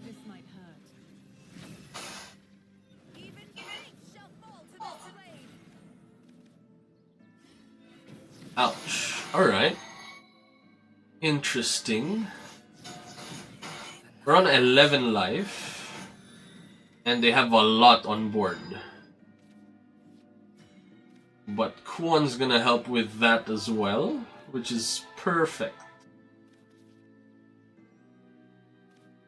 This might hurt. Even great shall fall to the blade. Ouch. Alright. Interesting. We're on 11 life. And they have a lot on board. But Kwon's gonna help with that as well, which is perfect.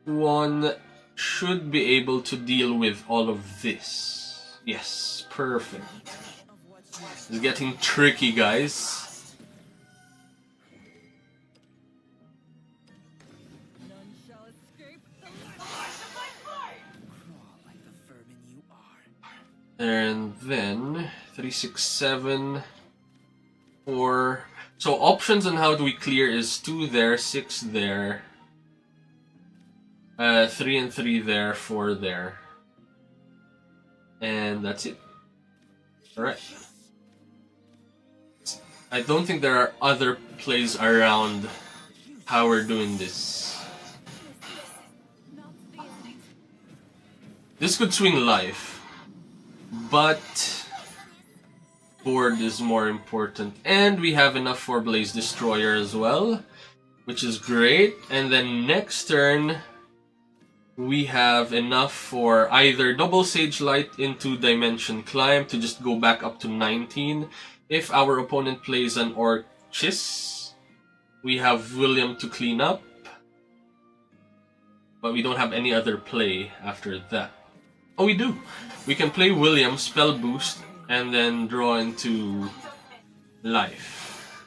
Kwon should be able to deal with all of this. Yes, perfect. It's getting tricky, guys. None shall escape the light of my fire. Crawl like the vermin you are. And then 3, 6, 7, 4. So options on how do we clear is 2 there, 6 there. 3 and 3 there, 4 there. And that's it. Alright. I don't think there are other plays around how we're doing this. This could swing life, but board is more important. And we have enough for Blaze Destroyer as well, which is great. And then next turn, we have enough for either double Sage Light into Dimension Climb to just go back up to 19. If our opponent plays an Orchis, we have William to clean up. But we don't have any other play after that. Oh, we do! We can play William, Spell Boost, and then draw into life.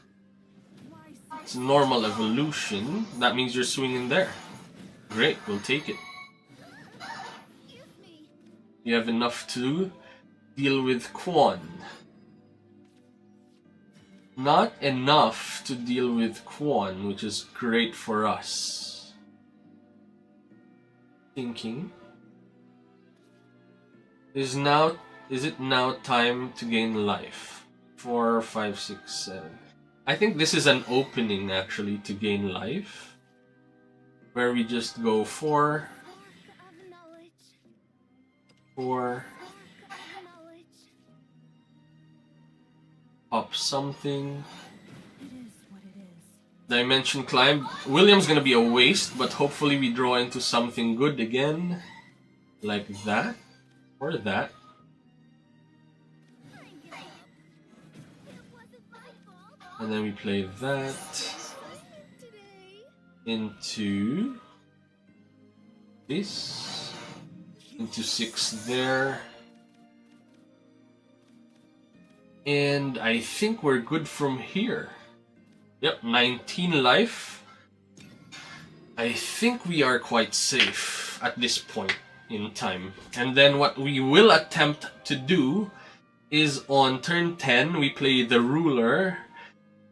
It's a normal evolution. That means you're swinging there. Great, we'll take it. You have enough to deal with Kwon. Not enough to deal with Kwon, which is great for us. Thinking. Is it now time to gain life? 4, 5, 6, 7. I think this is an opening actually to gain life. Where we just go 4, 4, pop something. Dimension Climb. William's gonna be a waste, but hopefully we draw into something good again. Like that. Or that. And then we play that into this. Into 6 there. And I think we're good from here. Yep, 19 life. I think we are quite safe at this point in time. And then what we will attempt to do is on turn 10, we play the ruler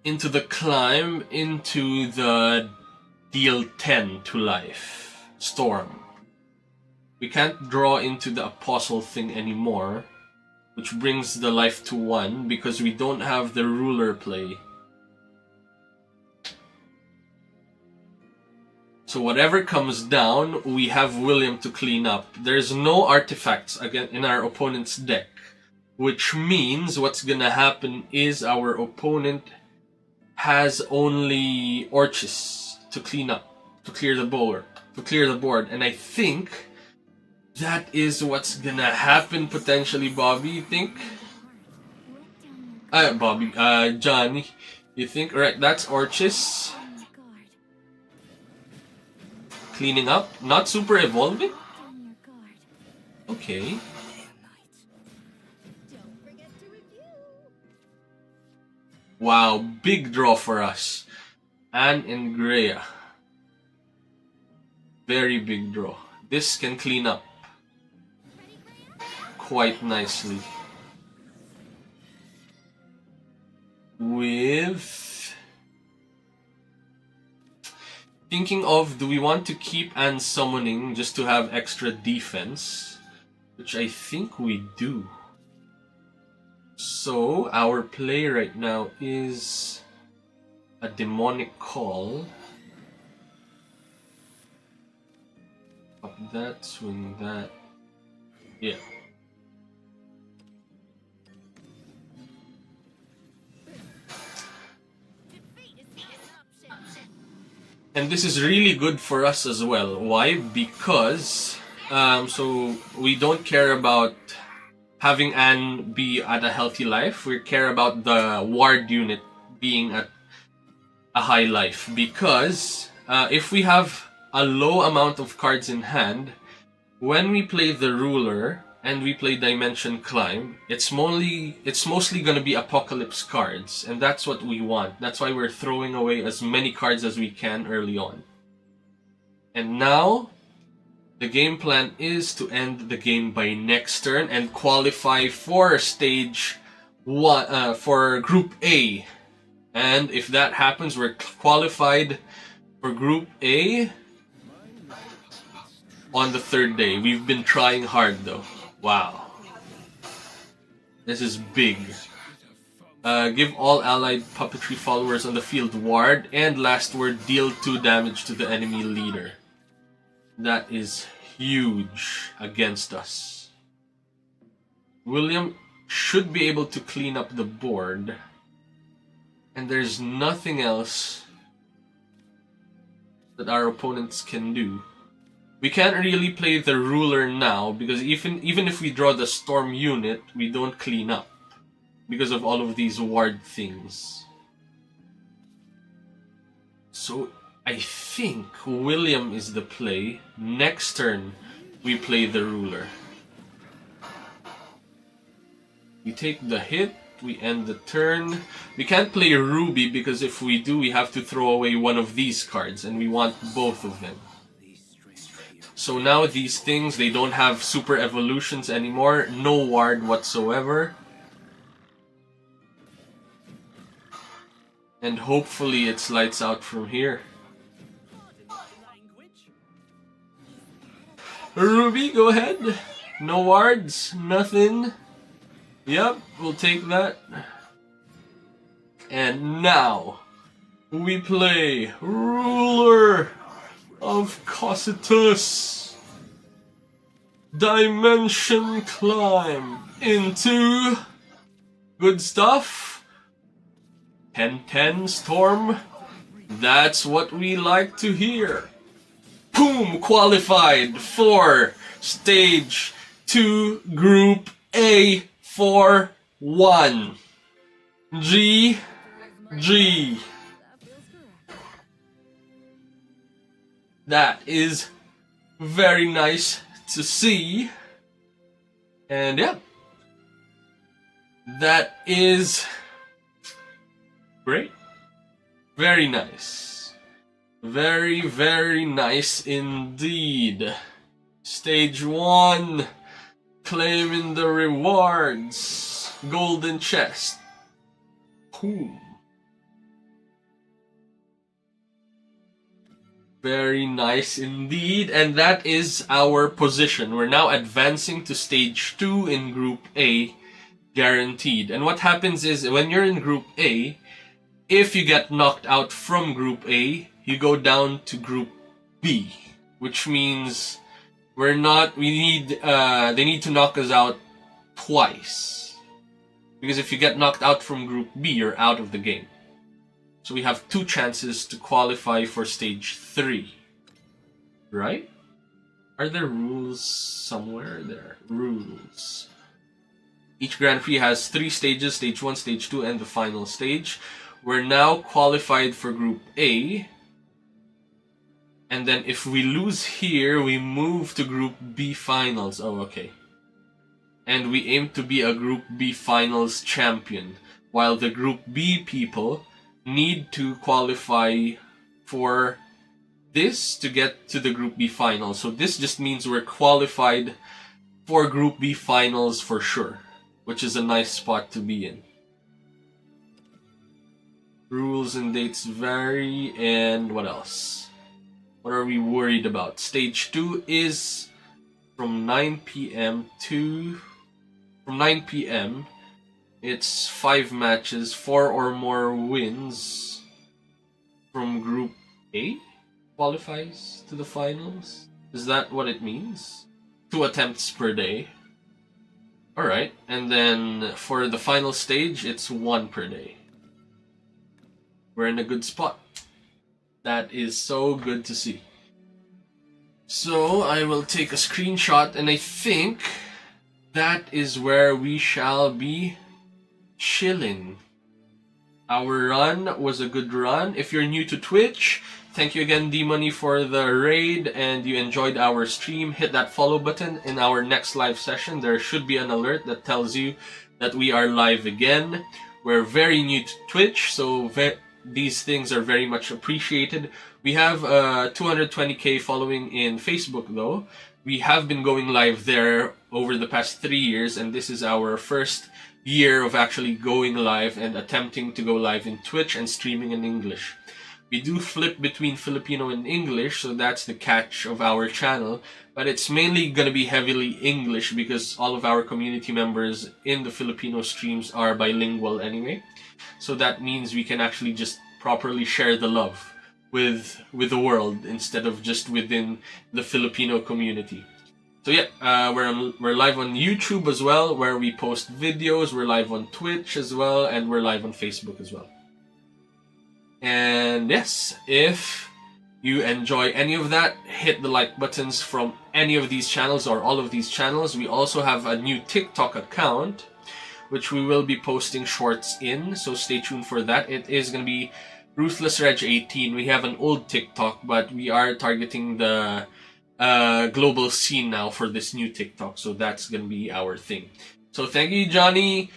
into the climb into the deal 10 to life. Storm. We can't draw into the Apostle thing anymore, which brings the life to 1 because we don't have the ruler play. So whatever comes down, we have William to clean up. There's no artifacts again in our opponent's deck, which means what's gonna happen is our opponent has only Orchis to clean up, to clear the board, and I think that is what's gonna happen potentially. Bobby, you think? Johnny, you think? Right, that's Orchis. Cleaning up, not super evolving? Okay. Wow, big draw for us. Anne and Greya. Very big draw. This can clean up quite nicely. With... thinking of, do we want to keep Anne summoning just to have extra defense? Which I think we do. So, our play right now is a demonic call. Up that, swing that. Yeah. And this is really good for us as well. Why? Because so we don't care about having Anne be at a healthy life. We care about the ward unit being at a high life. Because if we have a low amount of cards in hand, when we play the ruler and we play Dimension Climb, it's mostly gonna be Apocalypse cards, and that's what we want. That's why we're throwing away as many cards as we can early on. And now, the game plan is to end the game by next turn and qualify for stage 1, for Group A. And if that happens, we're qualified for Group A on the 3rd day. We've been trying hard though. Wow. This is big. Give all allied puppetry followers on the field ward, and last word, deal 2 damage to the enemy leader. That is huge against us. William should be able to clean up the board, and there's nothing else that our opponents can do. We can't really play the ruler now because even if we draw the storm unit, we don't clean up because of all of these ward things. So I think William is the play. Next turn, we play the ruler. We take the hit, we end the turn. We can't play Ruby because if we do, we have to throw away one of these cards, and we want both of them. So now these things, they don't have super evolutions anymore. No ward whatsoever. And hopefully it's lights out from here. Ruby, go ahead. No wards, nothing. Yep, we'll take that. And now we play Ruler of Cocytus. Dimension Climb into good stuff. 10-10 Storm. That's what we like to hear. Boom! Qualified for Stage 2 Group A for 1. GG. That is very nice to see. And yeah, that is great. Very nice. Very, very nice indeed. Stage 1, claiming the rewards. Golden chest. Boom. Very nice indeed. And that is our position. We're now advancing to stage 2 in Group A, guaranteed. And what happens is, when you're in Group A, if you get knocked out from Group A, you go down to Group B, which means they need to knock us out twice. Because if you get knocked out from Group B, you're out of the game. So we have 2 chances to qualify for stage 3. Right? Are there rules somewhere? There. Rules. Each Grand Prix has 3 stages, stage 1, stage 2, and the final stage. We're now qualified for Group A. And then if we lose here, we move to Group B finals. Oh, okay. And we aim to be a Group B finals champion. While the Group B people need to qualify for this to get to the Group B finals. So this just means we're qualified for Group B finals for sure, which is a nice spot to be in. Rules and dates vary, and what else? What are we worried about? Stage 2 is from 9 p.m. From 9 p.m. It's 5 matches, 4 or more wins from Group A qualifies to the finals. Is that what it means? 2 attempts per day. Alright, and then for the final stage, it's 1 per day. We're in a good spot. That is so good to see. So I will take a screenshot, and I think that is where we shall be chilling. Our run was a good run. If you're new to Twitch, thank you again, D-Money, for the raid, and you enjoyed our stream. Hit that follow button. In our next live session, there should be an alert that tells you that we are live again. We're very new to Twitch, so these things are very much appreciated. We have 220k following in Facebook though. We have been going live there over the past 3 years, and this is our first year of actually going live and attempting to go live in Twitch and streaming in English. We do flip between Filipino and English, so that's the catch of our channel, but it's mainly going to be heavily English because all of our community members in the Filipino streams are bilingual anyway. So that means we can actually just properly share the love with the world instead of just within the Filipino community. So yeah, we're live on YouTube as well, where we post videos. We're live on Twitch as well, and we're live on Facebook as well. And yes, if you enjoy any of that, hit the like buttons from any of these channels or all of these channels. We also have a new TikTok account, which we will be posting shorts in, so stay tuned for that. It is going to be Ruthless Redge 18. We have an old TikTok, but we are targeting the global scene now for this new TikTok, so that's going to be our thing. So thank you, Johnny.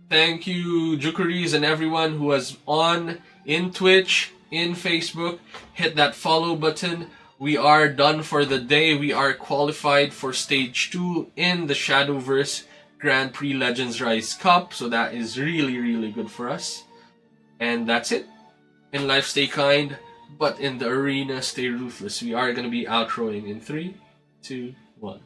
Thank you, Jukuris, and everyone who was on in Twitch, in Facebook. Hit that follow button. We are done for the day. We are qualified for stage 2 in the Shadowverse Grand Prix Legends Rise Cup, so that is really, really good for us. And that's it. In life, stay kind, but in the arena, stay ruthless. We are going to be outroing in 3, 2, 1.